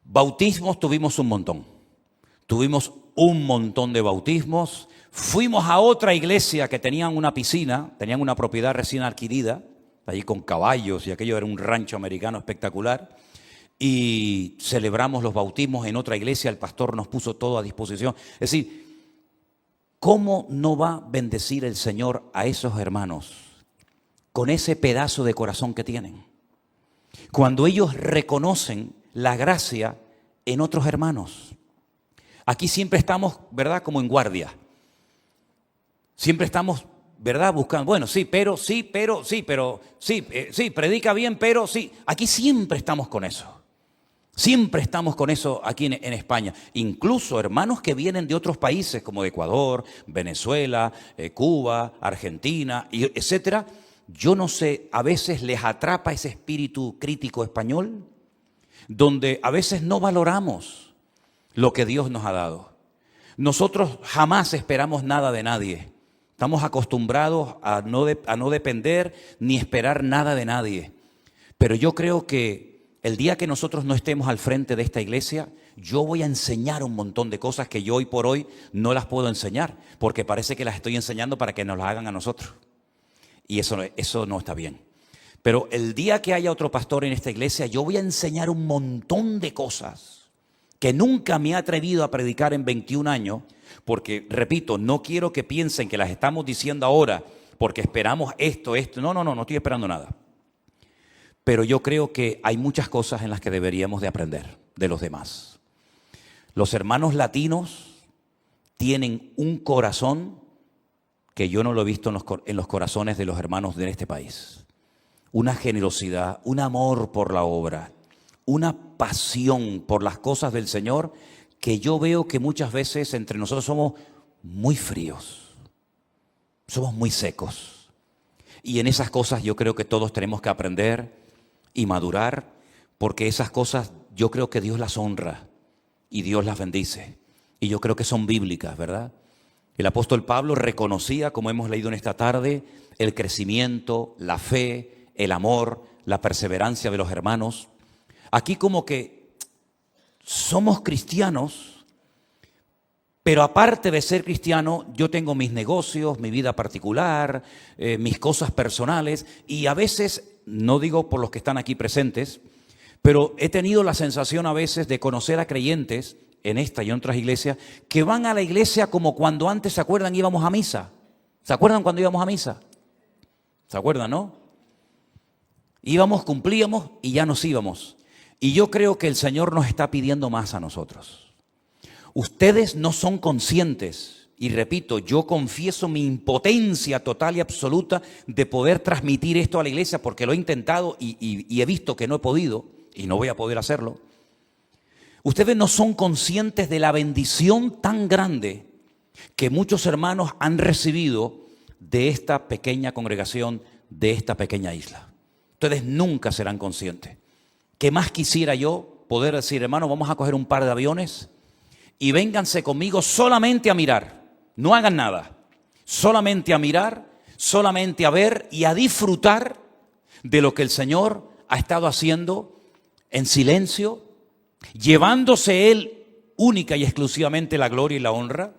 Bautismos tuvimos un montón. Tuvimos un montón de bautismos. Fuimos a otra iglesia que tenían una piscina, tenían una propiedad recién adquirida, allí con caballos, y aquello era un rancho americano espectacular. Y celebramos los bautismos en otra iglesia, el pastor nos puso todo a disposición. Es decir, ¿cómo no va a bendecir el Señor a esos hermanos con ese pedazo de corazón que tienen? Cuando ellos reconocen la gracia en otros hermanos. Aquí siempre estamos, ¿verdad?, como en guardia. Siempre estamos, ¿verdad?, buscando, bueno, sí, pero, predica bien, pero sí. Aquí siempre estamos con eso. Siempre estamos con eso aquí en España. Incluso hermanos que vienen de otros países como de Ecuador, Venezuela, Cuba, Argentina, etcétera. Yo no sé, a veces les atrapa ese espíritu crítico español, donde a veces no valoramos lo que Dios nos ha dado. Nosotros jamás esperamos nada de nadie. Estamos acostumbrados a no depender ni esperar nada de nadie. Pero yo creo que el día que nosotros no estemos al frente de esta iglesia, yo voy a enseñar un montón de cosas que yo hoy por hoy no las puedo enseñar, porque parece que las estoy enseñando para que nos las hagan a nosotros. Y eso no está bien. Pero el día que haya otro pastor en esta iglesia, yo voy a enseñar un montón de cosas que nunca me he atrevido a predicar en 21 años, porque, repito, no quiero que piensen que las estamos diciendo ahora porque esperamos esto. No estoy esperando nada. Pero yo creo que hay muchas cosas en las que deberíamos de aprender de los demás. Los hermanos latinos tienen un corazón que yo no lo he visto en los corazones de los hermanos de este país. Una generosidad, un amor por la obra, una pasión por las cosas del Señor, que yo veo que muchas veces entre nosotros somos muy fríos, somos muy secos. Y en esas cosas yo creo que todos tenemos que aprender y madurar, porque esas cosas yo creo que Dios las honra y Dios las bendice. Y yo creo que son bíblicas, ¿verdad? El apóstol Pablo reconocía, como hemos leído en esta tarde, el crecimiento, la fe, el amor, la perseverancia de los hermanos. Aquí como que somos cristianos, pero aparte de ser cristiano, yo tengo mis negocios, mi vida particular, mis cosas personales, y a veces, no digo por los que están aquí presentes, pero he tenido la sensación a veces de conocer a creyentes en esta y en otras iglesias que van a la iglesia como cuando antes, ¿se acuerdan? Íbamos a misa. ¿Se acuerdan cuando íbamos a misa? ¿Se acuerdan, no? Íbamos, cumplíamos y ya nos íbamos. Y yo creo que el Señor nos está pidiendo más a nosotros. Ustedes no son conscientes, y repito, yo confieso mi impotencia total y absoluta de poder transmitir esto a la iglesia, porque lo he intentado y he visto que no he podido y no voy a poder hacerlo. Ustedes no son conscientes de la bendición tan grande que muchos hermanos han recibido de esta pequeña congregación, de esta pequeña isla. Ustedes nunca serán conscientes. ¿Qué más quisiera yo poder decir, hermano, vamos a coger un par de aviones y vénganse conmigo solamente a mirar no hagan nada, solamente a mirar, solamente a ver y a disfrutar de lo que el Señor ha estado haciendo en silencio, llevándose Él única y exclusivamente la gloria y la honra,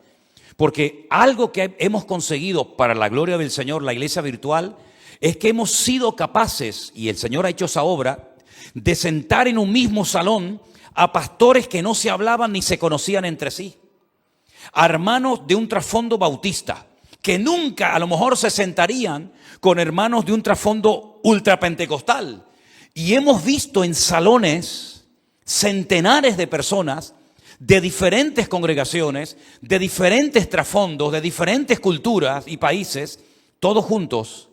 porque algo que hemos conseguido para la gloria del Señor, la iglesia virtual, es que hemos sido capaces, y el Señor ha hecho esa obra, de sentar en un mismo salón a pastores que no se hablaban ni se conocían entre sí, a hermanos de un trasfondo bautista, que nunca a lo mejor se sentarían con hermanos de un trasfondo ultrapentecostal. Y hemos visto en salones centenares de personas de diferentes congregaciones, de diferentes trasfondos, de diferentes culturas y países, todos juntos,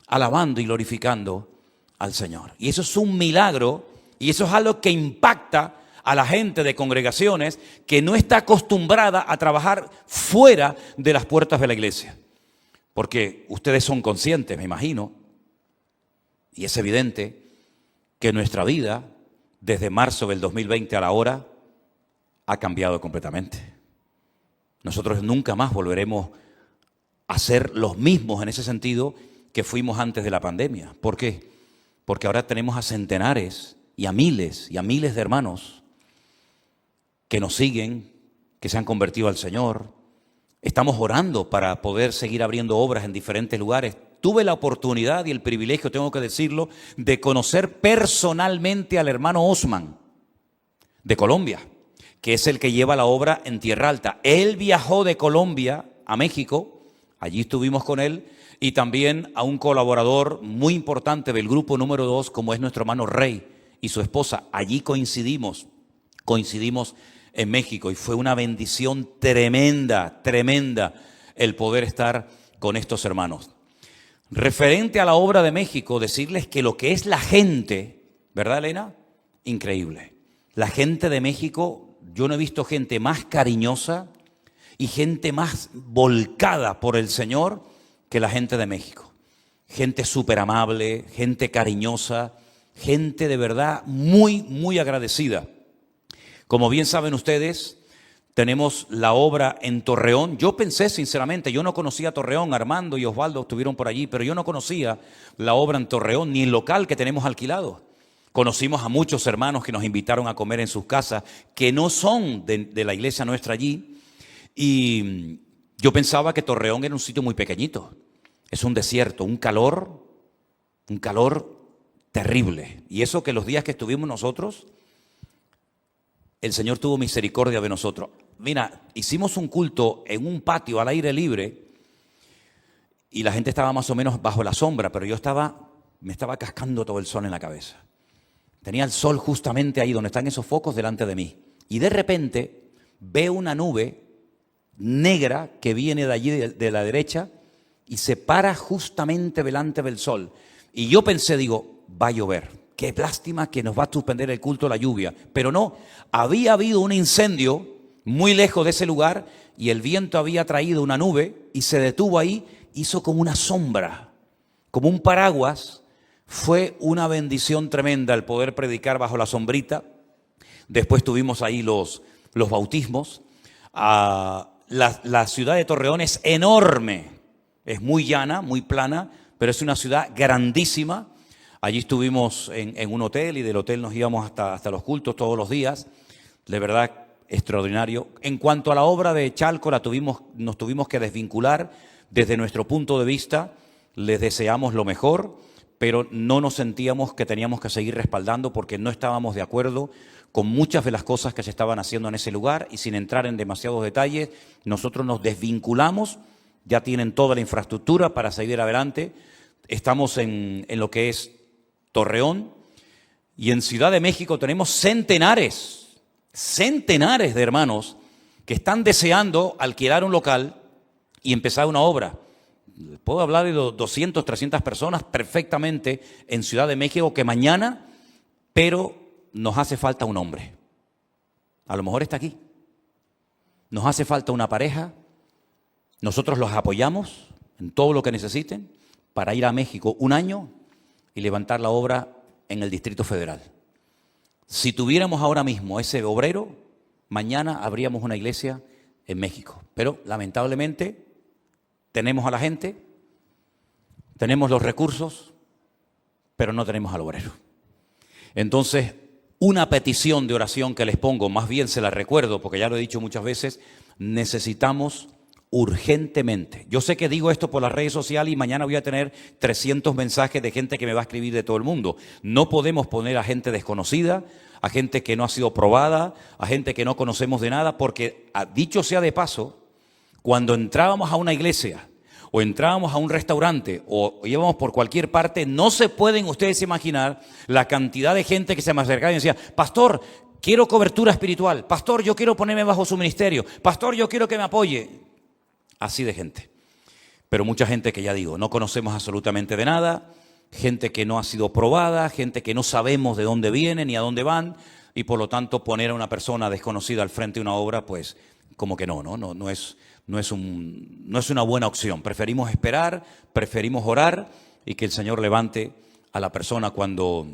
alabando y glorificando al Señor. Y eso es un milagro, y eso es algo que impacta a la gente de congregaciones que no está acostumbrada a trabajar fuera de las puertas de la iglesia. Porque ustedes son conscientes, me imagino, y es evidente que nuestra vida, desde marzo del 2020 a la hora, ha cambiado completamente. Nosotros nunca más volveremos a ser los mismos en ese sentido que fuimos antes de la pandemia. ¿Por qué? Porque ahora tenemos a centenares y a miles de hermanos que nos siguen, que se han convertido al Señor. Estamos orando para poder seguir abriendo obras en diferentes lugares. Tuve la oportunidad y el privilegio, tengo que decirlo, de conocer personalmente al hermano Osman de Colombia, que es el que lleva la obra en Tierra Alta. Él viajó de Colombia a México, allí estuvimos con él, y también a un colaborador muy importante del grupo número 2, como es nuestro hermano Rey y su esposa. Allí coincidimos en México, y fue una bendición tremenda el poder estar con estos hermanos. Referente a la obra de México, decirles que lo que es la gente, ¿verdad, Elena? Increíble. La gente de México, yo no he visto gente más cariñosa y gente más volcada por el Señor que la gente de México. Gente súper amable, gente cariñosa, gente de verdad muy agradecida. Como bien saben ustedes, tenemos la obra en Torreón. Yo pensé sinceramente, yo no conocía Torreón, Armando y Osvaldo estuvieron por allí, pero yo no conocía la obra en Torreón ni el local que tenemos alquilado. Conocimos a muchos hermanos que nos invitaron a comer en sus casas, que no son de la iglesia nuestra allí, y yo pensaba que Torreón era un sitio muy pequeñito. Es un desierto, un calor terrible. Y eso que los días que estuvimos nosotros, el Señor tuvo misericordia de nosotros. Mira, hicimos un culto en un patio al aire libre y la gente estaba más o menos bajo la sombra, pero me estaba cascando todo el sol en la cabeza. Tenía el sol justamente ahí donde están esos focos delante de mí. Y de repente veo una nube negra que viene de allí de la derecha y se para justamente delante del sol. Y yo pensé, digo, va a llover. Qué lástima que nos va a suspender el culto la lluvia. Pero no, había habido un incendio muy lejos de ese lugar y el viento había traído una nube y se detuvo ahí, hizo como una sombra, como un paraguas. Fue una bendición tremenda el poder predicar bajo la sombrita. Después tuvimos ahí los bautismos. La ciudad de Torreón es enorme, es muy llana, muy plana, pero es una ciudad grandísima. Allí estuvimos en un hotel y del hotel nos íbamos hasta los cultos todos los días. De verdad, extraordinario. En cuanto a la obra de Chalco, nos tuvimos que desvincular. Desde nuestro punto de vista, les deseamos lo mejor, pero no nos sentíamos que teníamos que seguir respaldando porque no estábamos de acuerdo con muchas de las cosas que se estaban haciendo en ese lugar, y sin entrar en demasiados detalles, nosotros nos desvinculamos. Ya tienen toda la infraestructura para seguir adelante. Estamos en lo que es Torreón, y en Ciudad de México tenemos centenares de hermanos que están deseando alquilar un local y empezar una obra. Puedo hablar de 200, 300 personas perfectamente en Ciudad de México que mañana, pero nos hace falta un hombre. A lo mejor está aquí. Nos hace falta una pareja. Nosotros los apoyamos en todo lo que necesiten para ir a México un año y levantar la obra en el Distrito Federal. Si tuviéramos ahora mismo ese obrero, mañana habríamos una iglesia en México. Pero lamentablemente tenemos a la gente, tenemos los recursos, pero no tenemos al obrero. Entonces, una petición de oración que les pongo, más bien se la recuerdo, porque ya lo he dicho muchas veces, necesitamos urgentemente. Yo sé que digo esto por las redes sociales y mañana voy a tener 300 mensajes de gente que me va a escribir de todo el mundo. No podemos poner a gente desconocida, a gente que no ha sido probada, a gente que no conocemos de nada, porque, dicho sea de paso, cuando entrábamos a una iglesia o entrábamos a un restaurante o íbamos por cualquier parte, no se pueden ustedes imaginar la cantidad de gente que se me acercaba y me decía: pastor, quiero cobertura espiritual, pastor, yo quiero ponerme bajo su ministerio, pastor, yo quiero que me apoye. Así de gente. Pero mucha gente que, ya digo, no conocemos absolutamente de nada, gente que no ha sido probada, gente que no sabemos de dónde vienen ni a dónde van, y por lo tanto poner a una persona desconocida al frente de una obra, pues como que no es una buena opción. Preferimos esperar, preferimos orar y que el Señor levante a la persona cuando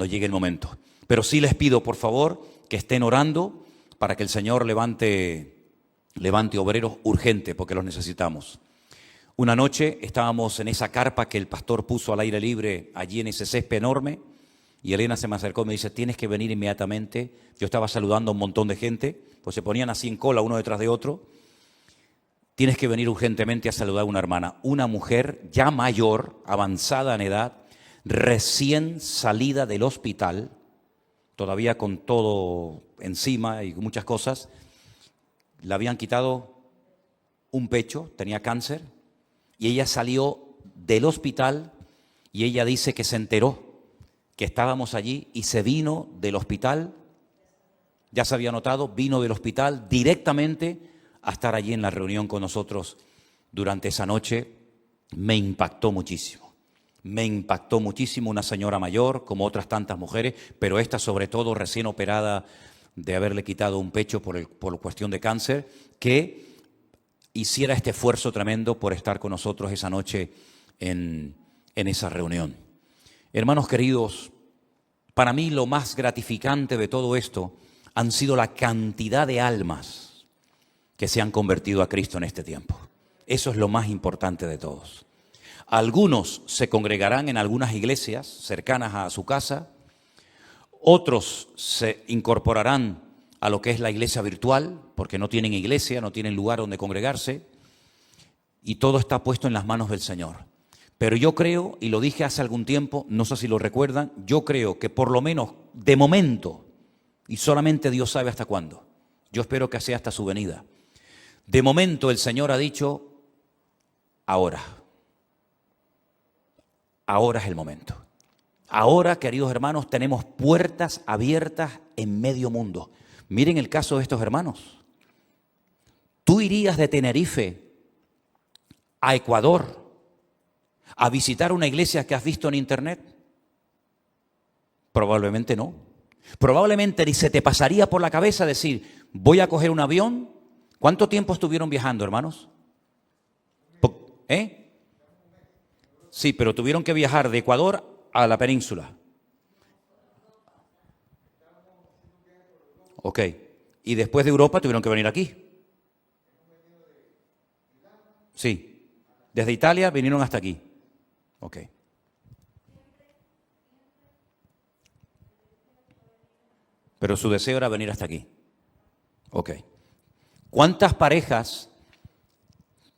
llegue el momento. Pero sí les pido, por favor, que estén orando para que el Señor levante obreros urgente, porque los necesitamos. Una noche estábamos en esa carpa que el pastor puso al aire libre, allí en ese césped enorme, y Elena se me acercó y me dice: tienes que venir inmediatamente. Yo estaba saludando a un montón de gente, pues se ponían así en cola uno detrás de otro. Tienes que venir urgentemente a saludar a una hermana, una mujer ya mayor, avanzada en edad, recién salida del hospital, todavía con todo encima y con muchas cosas. Le habían quitado un pecho, tenía cáncer, y ella salió del hospital y ella dice que se enteró que estábamos allí y se vino del hospital, ya se había notado, vino del hospital directamente a estar allí en la reunión con nosotros durante esa noche. Me impactó muchísimo una señora mayor, como otras tantas mujeres, pero esta sobre todo recién operada de haberle quitado un pecho por cuestión de cáncer, que hiciera este esfuerzo tremendo por estar con nosotros esa noche en esa reunión. Hermanos queridos, para mí lo más gratificante de todo esto han sido la cantidad de almas que se han convertido a Cristo en este tiempo. Eso es lo más importante de todos. Algunos se congregarán en algunas iglesias cercanas a su casa, otros se incorporarán a lo que es la iglesia virtual, porque no tienen iglesia, no tienen lugar donde congregarse, y todo está puesto en las manos del Señor. Pero yo creo, y lo dije hace algún tiempo, no sé si lo recuerdan, yo creo que por lo menos de momento, y solamente Dios sabe hasta cuándo, yo espero que sea hasta su venida, de momento el Señor ha dicho: ahora es el momento. Ahora, queridos hermanos, tenemos puertas abiertas en medio mundo. Miren el caso de estos hermanos. ¿Tú irías de Tenerife a Ecuador a visitar una iglesia que has visto en internet? Probablemente no. Probablemente ni se te pasaría por la cabeza decir: voy a coger un avión. ¿Cuánto tiempo estuvieron viajando, hermanos? Sí, pero tuvieron que viajar de Ecuador a la península. Ok. Y después de Europa tuvieron que venir aquí. Sí. Desde Italia vinieron hasta aquí. Ok. Pero su deseo era venir hasta aquí. Ok. ¿Cuántas parejas,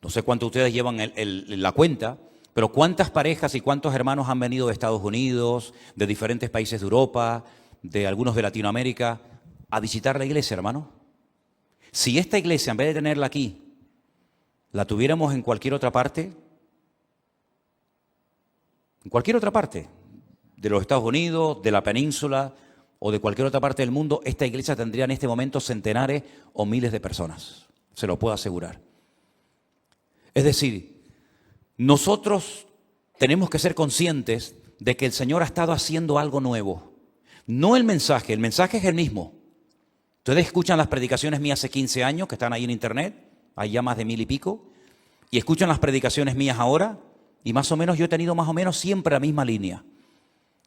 no sé cuánto ustedes llevan la cuenta, pero cuántas parejas y cuántos hermanos han venido de Estados Unidos, de diferentes países de Europa, de algunos de Latinoamérica, a visitar la iglesia, hermano? Si esta iglesia, en vez de tenerla aquí, la tuviéramos en cualquier otra parte, de los Estados Unidos, de la península o de cualquier otra parte del mundo, esta iglesia tendría en este momento centenares o miles de personas, se lo puedo asegurar. Es decir, nosotros tenemos que ser conscientes de que el Señor ha estado haciendo algo nuevo. No el mensaje es el mismo. Ustedes escuchan las predicaciones mías hace 15 años, que están ahí en internet, hay ya más de 1000 y pico, y escuchan las predicaciones mías ahora, y más o menos yo he tenido más o menos siempre la misma línea.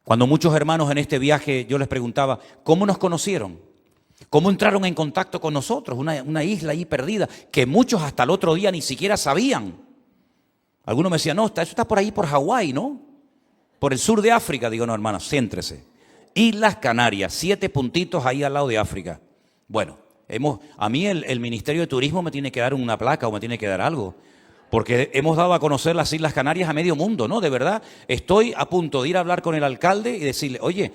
Cuando muchos hermanos en este viaje yo les preguntaba: ¿cómo nos conocieron? cómo entraron en contacto con nosotros, una isla ahí perdida, que muchos hasta el otro día ni siquiera sabían. Algunos me decían, no, eso está por ahí, por Hawái, ¿no? Por el sur de África. Digo, no, hermanos, céntrese. Islas Canarias, 7 puntitos ahí al lado de África. Bueno, a mí el Ministerio de Turismo me tiene que dar una placa o me tiene que dar algo. Porque hemos dado a conocer las Islas Canarias a medio mundo, ¿no? De verdad, estoy a punto de ir a hablar con el alcalde y decirle, oye,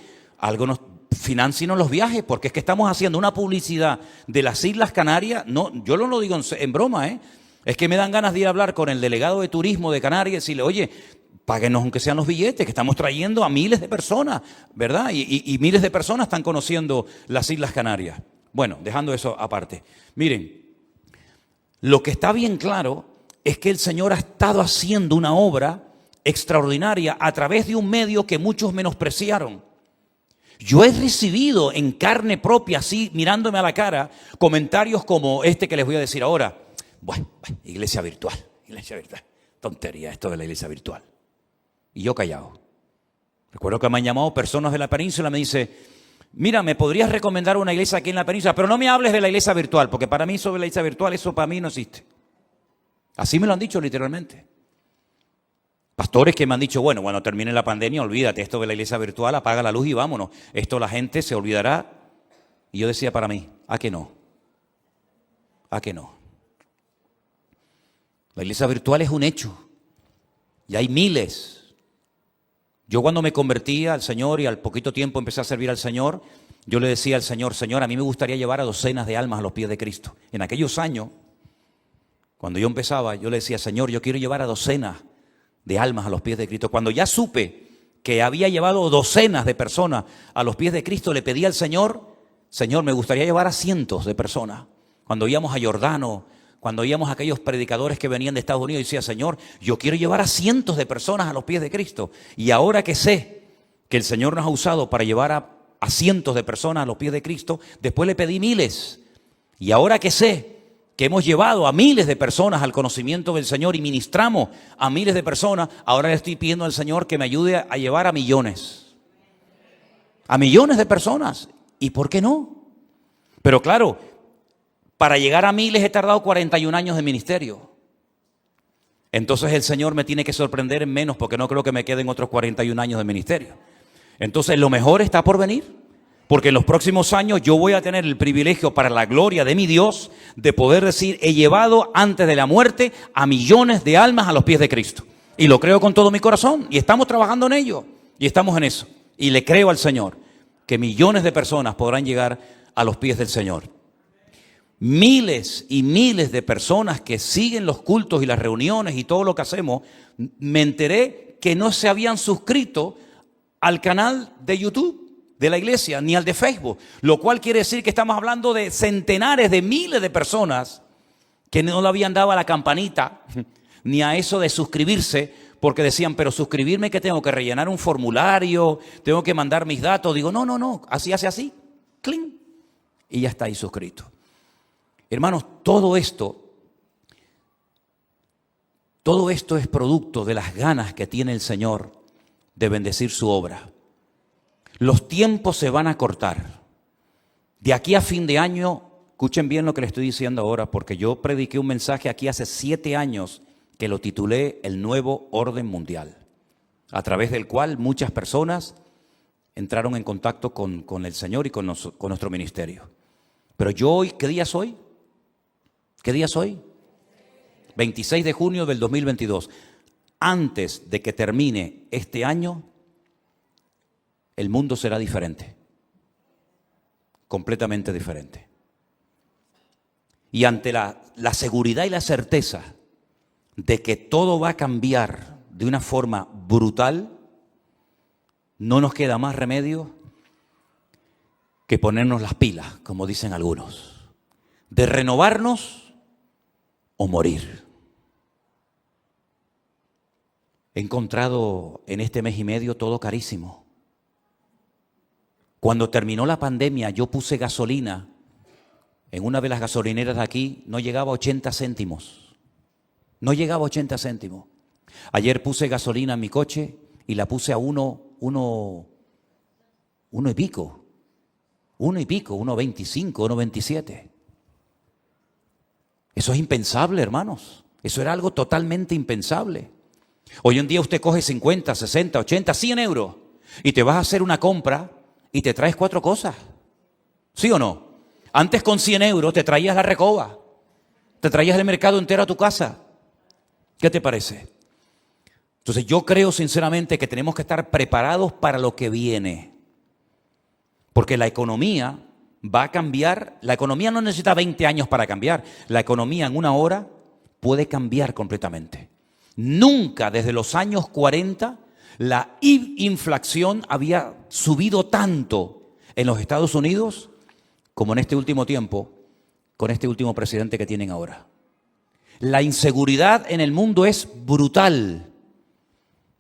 financienos los viajes, porque es que estamos haciendo una publicidad de las Islas Canarias. No, yo no lo digo en broma, ¿eh? Es que me dan ganas de ir a hablar con el delegado de turismo de Canarias y decirle, oye, páguenos aunque sean los billetes, que estamos trayendo a miles de personas, ¿verdad? Y miles de personas están conociendo las Islas Canarias. Bueno, dejando eso aparte. Miren, lo que está bien claro es que el Señor ha estado haciendo una obra extraordinaria a través de un medio que muchos menospreciaron. Yo he recibido en carne propia, así mirándome a la cara, comentarios como este que les voy a decir ahora. Bueno, iglesia virtual. Tontería esto de la iglesia virtual. Y yo callado. Recuerdo que me han llamado personas de la península, me dice, mira, ¿me podrías recomendar una iglesia aquí en la península? Pero no me hables de la iglesia virtual, porque para mí sobre la iglesia virtual, eso para mí no existe. Así me lo han dicho literalmente. Pastores que me han dicho, bueno, cuando termine la pandemia, olvídate, esto de la iglesia virtual, apaga la luz y vámonos. Esto la gente se olvidará. Y yo decía para mí, ¿a qué no? ¿A qué no? La iglesia virtual es un hecho. Y hay miles. Yo cuando me convertí al Señor y al poquito tiempo empecé a servir al Señor, yo le decía al Señor, Señor, a mí me gustaría llevar a docenas de almas a los pies de Cristo. En aquellos años, cuando yo empezaba, yo le decía, Señor, yo quiero llevar a docenas de almas a los pies de Cristo. Cuando ya supe que había llevado docenas de personas a los pies de Cristo, le pedí al Señor, Señor, me gustaría llevar a cientos de personas. Cuando íbamos a Jordano, cuando íbamos a aquellos predicadores que venían de Estados Unidos, decía, Señor, yo quiero llevar a cientos de personas a los pies de Cristo. Y ahora que sé que el Señor nos ha usado para llevar a cientos de personas a los pies de Cristo, después le pedí miles. Y ahora que sé que hemos llevado a miles de personas al conocimiento del Señor y ministramos a miles de personas, ahora le estoy pidiendo al Señor que me ayude a llevar a millones. A millones de personas. ¿Y por qué no? Pero claro, para llegar a miles he tardado 41 años de ministerio. Entonces el Señor me tiene que sorprender en menos, porque no creo que me queden otros 41 años de ministerio. Entonces lo mejor está por venir. Porque en los próximos años yo voy a tener el privilegio, para la gloria de mi Dios, de poder decir, he llevado antes de la muerte a millones de almas a los pies de Cristo. Y lo creo con todo mi corazón. Y estamos trabajando en ello. Y estamos en eso. Y le creo al Señor que millones de personas podrán llegar a los pies del Señor. Miles y miles de personas que siguen los cultos y las reuniones y todo lo que hacemos, me enteré que no se habían suscrito al canal de YouTube de la iglesia, ni al de Facebook, lo cual quiere decir que estamos hablando de centenares de miles de personas que no le habían dado a la campanita, ni a eso de suscribirse, porque decían, pero suscribirme, ¿qué tengo que rellenar un formulario? ¿Tengo que mandar mis datos? Digo, no, así hace así, cling, y ya está ahí suscrito. Hermanos, todo esto es producto de las ganas que tiene el Señor de bendecir su obra. Los tiempos se van a cortar. De aquí a fin de año, escuchen bien lo que les estoy diciendo ahora, porque yo prediqué un mensaje aquí hace 7 años que lo titulé El Nuevo Orden Mundial, a través del cual muchas personas entraron en contacto con el Señor y con nuestro ministerio. Pero yo hoy, ¿qué día soy? ¿Qué día soy? 26 de junio del 2022. Antes de que termine este año, el mundo será diferente, completamente diferente. Y ante la seguridad y la certeza de que todo va a cambiar de una forma brutal, no nos queda más remedio que ponernos las pilas, como dicen algunos, de renovarnos o morir. He encontrado en este mes y medio todo carísimo. Cuando terminó la pandemia, yo puse gasolina en una de las gasolineras de aquí, no llegaba a 80 céntimos. No llegaba a 80 céntimos. Ayer puse gasolina en mi coche y la puse a uno y pico. 1 y pico, 1.25, 1.27. Eso es impensable, hermanos. Eso era algo totalmente impensable. Hoy en día usted coge 50, 60, 80, 100 euros y te vas a hacer una compra y te traes 4 cosas. ¿Sí o no? Antes con 100 euros te traías la recoba, te traías el mercado entero a tu casa. ¿Qué te parece? Entonces yo creo sinceramente que tenemos que estar preparados para lo que viene. Porque la economía va a cambiar. La economía no necesita 20 años para cambiar. La economía en una hora puede cambiar completamente. Nunca desde los años 40 la inflación había subido tanto en los Estados Unidos como en este último tiempo con este último presidente que tienen ahora. La inseguridad en el mundo es brutal.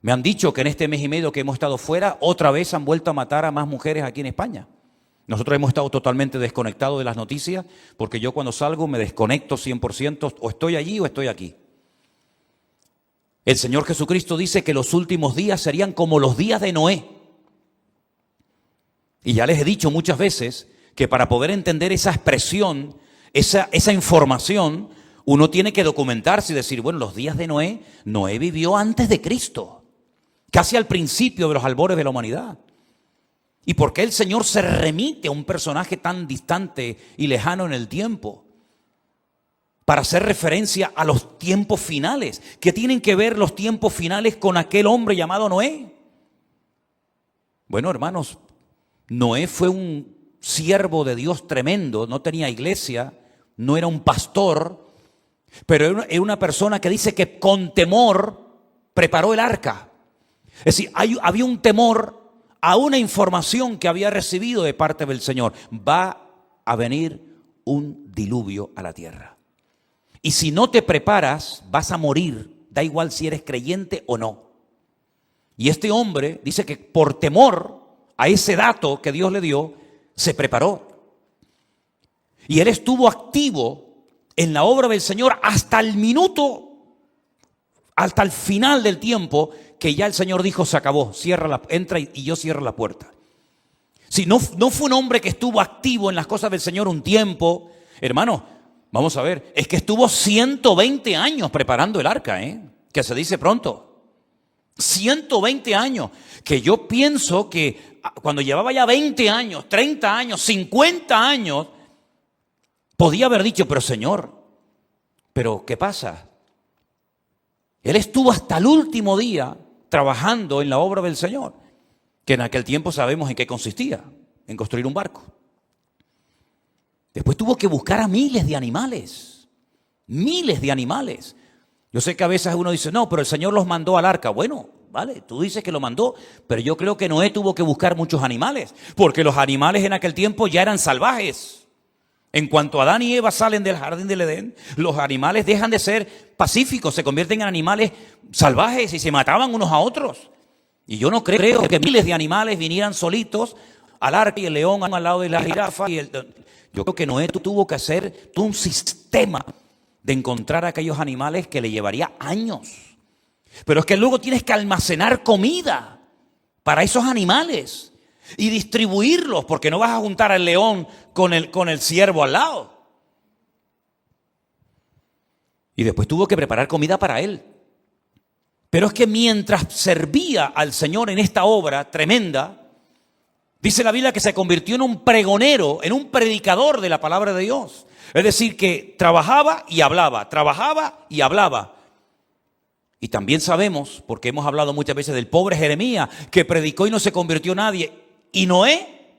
Me han dicho que en este mes y medio que hemos estado fuera, otra vez han vuelto a matar a más mujeres aquí en España. Nosotros hemos estado totalmente desconectados de las noticias porque yo cuando salgo me desconecto 100%, o estoy allí o estoy aquí. El Señor Jesucristo dice que los últimos días serían como los días de Noé. Y ya les he dicho muchas veces que para poder entender esa expresión, esa información, uno tiene que documentarse y decir, bueno, los días de Noé, Noé vivió antes de Cristo, casi al principio de los albores de la humanidad. ¿Y por qué el Señor se remite a un personaje tan distante y lejano en el tiempo? Para hacer referencia a los tiempos finales. ¿Qué tienen que ver los tiempos finales con aquel hombre llamado Noé? Bueno, hermanos, Noé fue un siervo de Dios tremendo, no tenía iglesia, no era un pastor, pero era una persona que dice que con temor preparó el arca. Es decir, había un temor a una información que había recibido de parte del Señor. Va a venir un diluvio a la tierra. Y si no te preparas, vas a morir. Da igual si eres creyente o no. Y este hombre dice que por temor a ese dato que Dios le dio, se preparó. Y él estuvo activo en la obra del Señor hasta el minuto, hasta el final del tiempo, que ya el Señor dijo, se acabó, entra y yo cierro la puerta. Si no fue un hombre que estuvo activo en las cosas del Señor un tiempo, hermano, vamos a ver, es que estuvo 120 años preparando el arca, que se dice pronto. 120 años, que yo pienso que cuando llevaba ya 20 años, 30 años, 50 años, podía haber dicho, pero Señor, ¿pero qué pasa? Él estuvo hasta el último día trabajando en la obra del Señor, que en aquel tiempo sabemos en qué consistía, en construir un barco. Después tuvo que buscar a miles de animales. Yo sé que a veces uno dice, no, pero el Señor los mandó al arca. Bueno, vale, tú dices que lo mandó, pero yo creo que Noé tuvo que buscar muchos animales, porque los animales en aquel tiempo ya eran salvajes. En cuanto Adán y Eva salen del jardín del Edén, los animales dejan de ser pacíficos, se convierten en animales salvajes y se mataban unos a otros. Y yo no creo que miles de animales vinieran solitos al arca y el león al lado de la jirafa. Yo creo que Noé tuvo que hacer todo un sistema de encontrar a aquellos animales que le llevaría años. Pero es que luego tienes que almacenar comida para esos animales y distribuirlos, porque no vas a juntar al león con el ciervo al lado. Y después tuvo que preparar comida para él. Pero es que mientras servía al Señor en esta obra tremenda, dice la Biblia que se convirtió en un pregonero, en un predicador de la palabra de Dios. Es decir, que trabajaba y hablaba, trabajaba y hablaba. Y también sabemos, porque hemos hablado muchas veces del pobre Jeremías, que predicó y no se convirtió nadie. ¿Y Noé?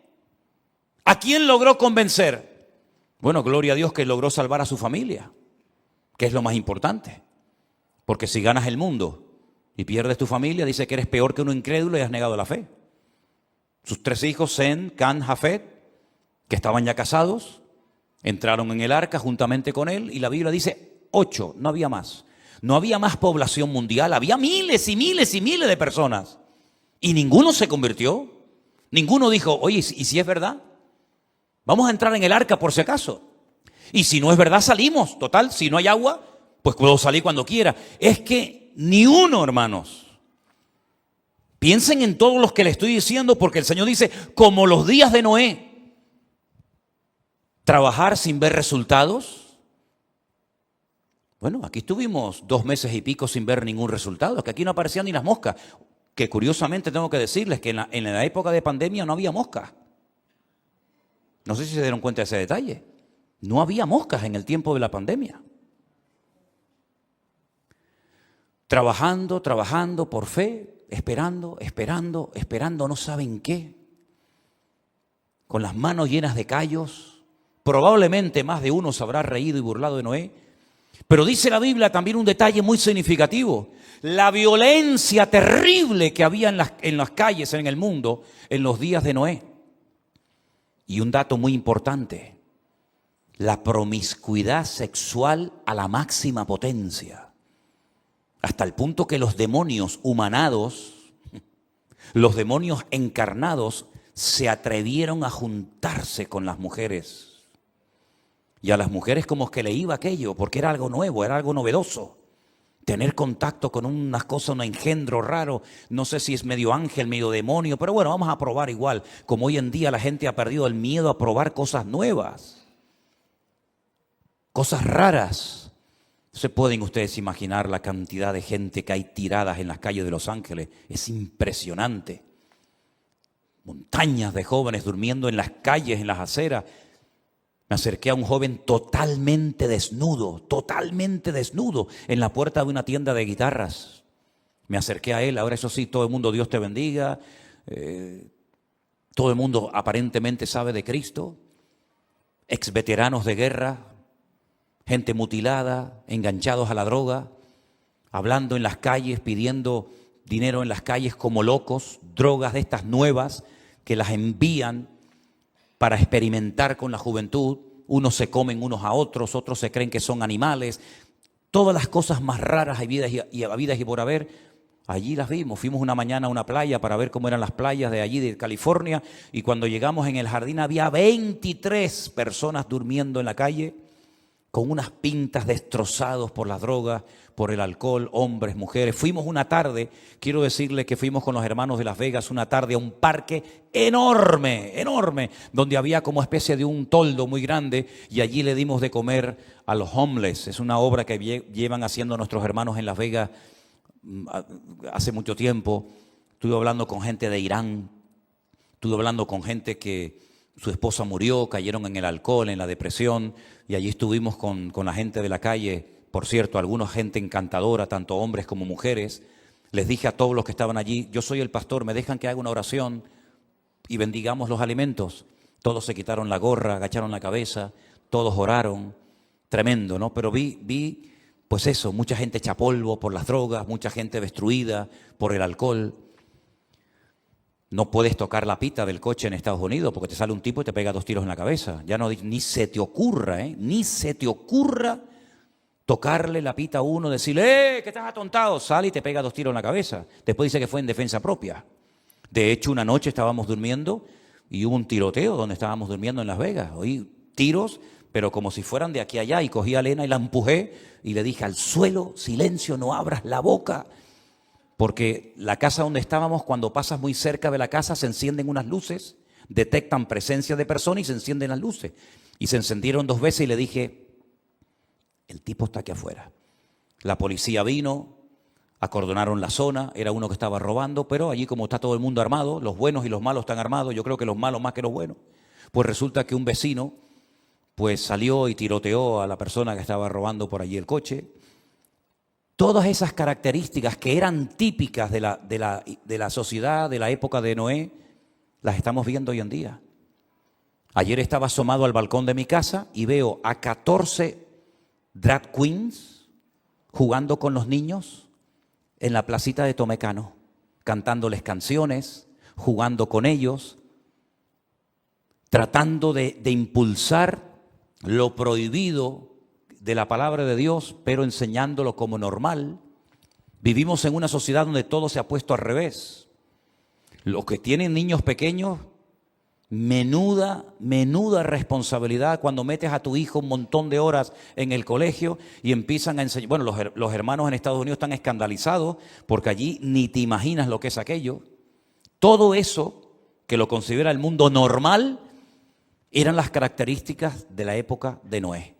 ¿A quién logró convencer? Bueno, gloria a Dios que logró salvar a su familia, que es lo más importante. Porque si ganas el mundo y pierdes tu familia, dice que eres peor que un incrédulo y has negado la fe. Sus 3 hijos, Sem, Can, Jafet, que estaban ya casados, entraron en el arca juntamente con él, y la Biblia dice 8, no había más. No había más población mundial, había miles y miles y miles de personas. Y ninguno se convirtió. Ninguno dijo, oye, ¿y si es verdad? Vamos a entrar en el arca por si acaso. Y si no es verdad, salimos. Total, si no hay agua, pues puedo salir cuando quiera. Es que ni uno, hermanos. Piensen en todos los que les estoy diciendo, porque el Señor dice, como los días de Noé. ¿Trabajar sin ver resultados? Bueno, aquí estuvimos 2 meses y pico sin ver ningún resultado, que aquí no aparecían ni las moscas, que curiosamente tengo que decirles que en la época de pandemia no había moscas. No sé si se dieron cuenta de ese detalle. No había moscas en el tiempo de la pandemia. Trabajando por fe, esperando, no saben qué. Con las manos llenas de callos. Probablemente más de uno se habrá reído y burlado de Noé. Pero dice la Biblia también un detalle muy significativo. La violencia terrible que había en las calles, en el mundo, en los días de Noé. Y un dato muy importante. La promiscuidad sexual a la máxima potencia. Hasta el punto que los demonios humanados, los demonios encarnados, se atrevieron a juntarse con las mujeres. Y a las mujeres como que le iba aquello, porque era algo nuevo, era algo novedoso. Tener contacto con unas cosas, un engendro raro, no sé si es medio ángel, medio demonio, pero bueno, vamos a probar igual. Como hoy en día la gente ha perdido el miedo a probar cosas nuevas, cosas raras. ¿Se pueden ustedes imaginar la cantidad de gente que hay tiradas en las calles de Los Ángeles? Es impresionante. Montañas de jóvenes durmiendo en las calles, en las aceras. Me acerqué a un joven totalmente desnudo, en la puerta de una tienda de guitarras. Me acerqué a él, ahora eso sí, todo el mundo, Dios te bendiga, todo el mundo aparentemente sabe de Cristo, ex veteranos de guerra, gente mutilada, enganchados a la droga, hablando en las calles, pidiendo dinero en las calles como locos, drogas de estas nuevas que las envían para experimentar con la juventud. Unos se comen unos a otros, otros se creen que son animales. Todas las cosas más raras habidas y por haber, allí las vimos. Fuimos una mañana a una playa para ver cómo eran las playas de allí de California, y cuando llegamos en el jardín había 23 personas durmiendo en la calle con unas pintas, destrozados por las drogas, por el alcohol, hombres, mujeres. Fuimos una tarde, quiero decirle que fuimos con los hermanos de Las Vegas una tarde a un parque enorme, donde había como especie de un toldo muy grande, y allí le dimos de comer a los homeless. Es una obra que llevan haciendo nuestros hermanos en Las Vegas hace mucho tiempo. Estuve hablando con gente de Irán, estuve hablando con gente que su esposa murió, cayeron en el alcohol, en la depresión, y allí estuvimos con la gente de la calle. Por cierto, alguna gente encantadora, tanto hombres como mujeres. Les dije a todos los que estaban allí, yo soy el pastor, me dejan que haga una oración y bendigamos los alimentos. Todos se quitaron la gorra, agacharon la cabeza, todos oraron. Tremendo, ¿no? Pero vi, pues eso, mucha gente hecha polvo por las drogas, mucha gente destruida por el alcohol. No puedes tocar la pita del coche en Estados Unidos porque te sale un tipo y te pega 2 tiros en la cabeza. Ya no, ni se te ocurra, ni se te ocurra tocarle la pita a uno, decirle, que estás atontado, sale y te pega 2 tiros en la cabeza. Después dice que fue en defensa propia. De hecho, una noche estábamos durmiendo y hubo un tiroteo donde estábamos durmiendo en Las Vegas. Oí tiros, pero como si fueran de aquí a allá, y cogí a Elena y la empujé y le dije, al suelo, silencio, no abras la boca. Porque la casa donde estábamos, cuando pasas muy cerca de la casa, se encienden unas luces, detectan presencia de personas y se encienden las luces. Y se encendieron 2 veces y le dije, el tipo está aquí afuera. La policía vino, acordonaron la zona, era uno que estaba robando, pero allí como está todo el mundo armado, los buenos y los malos están armados, yo creo que los malos más que los buenos, pues resulta que un vecino pues salió y tiroteó a la persona que estaba robando por allí el coche. Todas esas características que eran típicas de la sociedad de la época de Noé, las estamos viendo hoy en día. Ayer estaba asomado al balcón de mi casa y veo a 14 drag queens jugando con los niños en la placita de Tomecano, cantándoles canciones, jugando con ellos, tratando de impulsar lo prohibido de la palabra de Dios, pero enseñándolo como normal. Vivimos en una sociedad donde todo se ha puesto al revés. Los que tienen niños pequeños, menuda responsabilidad cuando metes a tu hijo un montón de horas en el colegio y empiezan a enseñar. Bueno, los hermanos en Estados Unidos están escandalizados porque allí ni te imaginas lo que es aquello. Todo eso que lo considera el mundo normal, Eran las características de la época de Noé.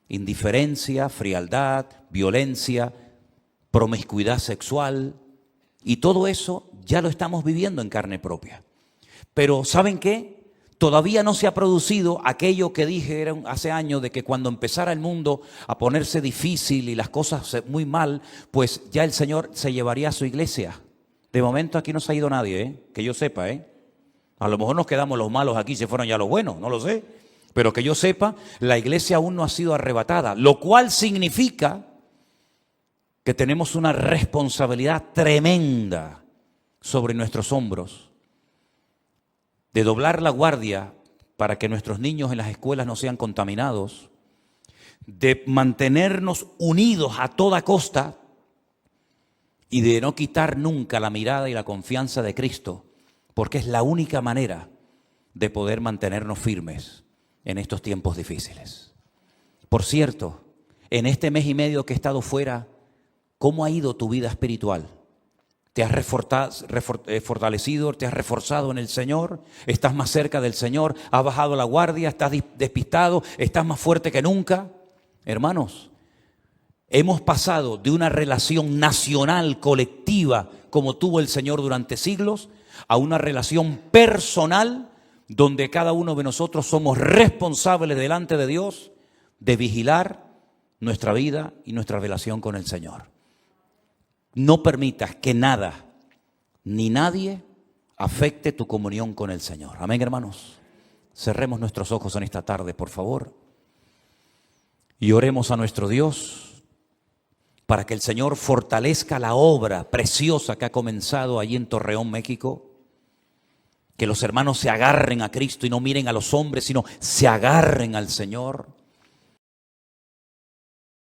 Indiferencia, frialdad, violencia, promiscuidad sexual, y todo eso ya lo estamos viviendo en carne propia. Pero ¿saben qué? Todavía no se ha producido aquello que dije hace años, de que cuando empezara el mundo a ponerse difícil y las cosas muy mal, pues ya el Señor se llevaría a su iglesia. De momento aquí no se ha ido nadie, que yo sepa. A lo mejor nos quedamos los malos aquí, se fueron ya los buenos, no lo sé. Pero que yo sepa, la iglesia aún no ha sido arrebatada, lo cual significa que tenemos una responsabilidad tremenda sobre nuestros hombros, de doblar la guardia para que nuestros niños en las escuelas no sean contaminados, de mantenernos unidos a toda costa y de no quitar nunca la mirada y la confianza de Cristo, porque es la única manera de poder mantenernos firmes en estos tiempos difíciles. Por cierto, en este mes y medio que he estado fuera, ¿cómo ha ido tu vida espiritual? ¿Te has fortalecido, te has reforzado en el Señor? ¿Estás más cerca del Señor? ¿Has bajado la guardia? ¿Estás despistado? ¿Estás más fuerte que nunca? Hermanos, hemos pasado de una relación nacional, colectiva, como tuvo el Señor durante siglos, a una relación personal, donde cada uno de nosotros somos responsables delante de Dios de vigilar nuestra vida y nuestra relación con el Señor. No permitas que nada ni nadie afecte tu comunión con el Señor. Amén, hermanos. Cerremos nuestros ojos en esta tarde, por favor, y oremos a nuestro Dios para que el Señor fortalezca la obra preciosa que ha comenzado allí en Torreón, México. Que los hermanos se agarren a Cristo y no miren a los hombres, sino se agarren al Señor.